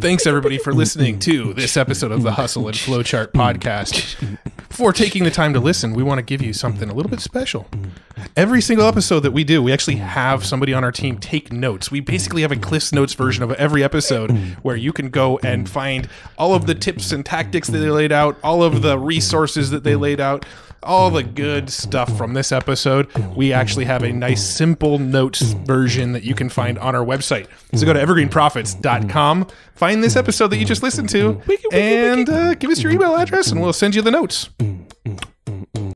Speaker 2: Thanks, everybody, for listening to this episode of the Hustle and Flowchart podcast. Before taking the time to listen, we want to give you something a little bit special. Every single episode that we do, we actually have somebody on our team take notes. We basically have a Cliff's Notes version of every episode where you can go and find all of the tips and tactics that they laid out, all of the resources that they laid out, all the good stuff from this episode. We actually have a nice simple notes version that you can find on our website. So go to evergreenprofits.com, find this episode that you just listened to, and give us your email address and we'll send you the notes.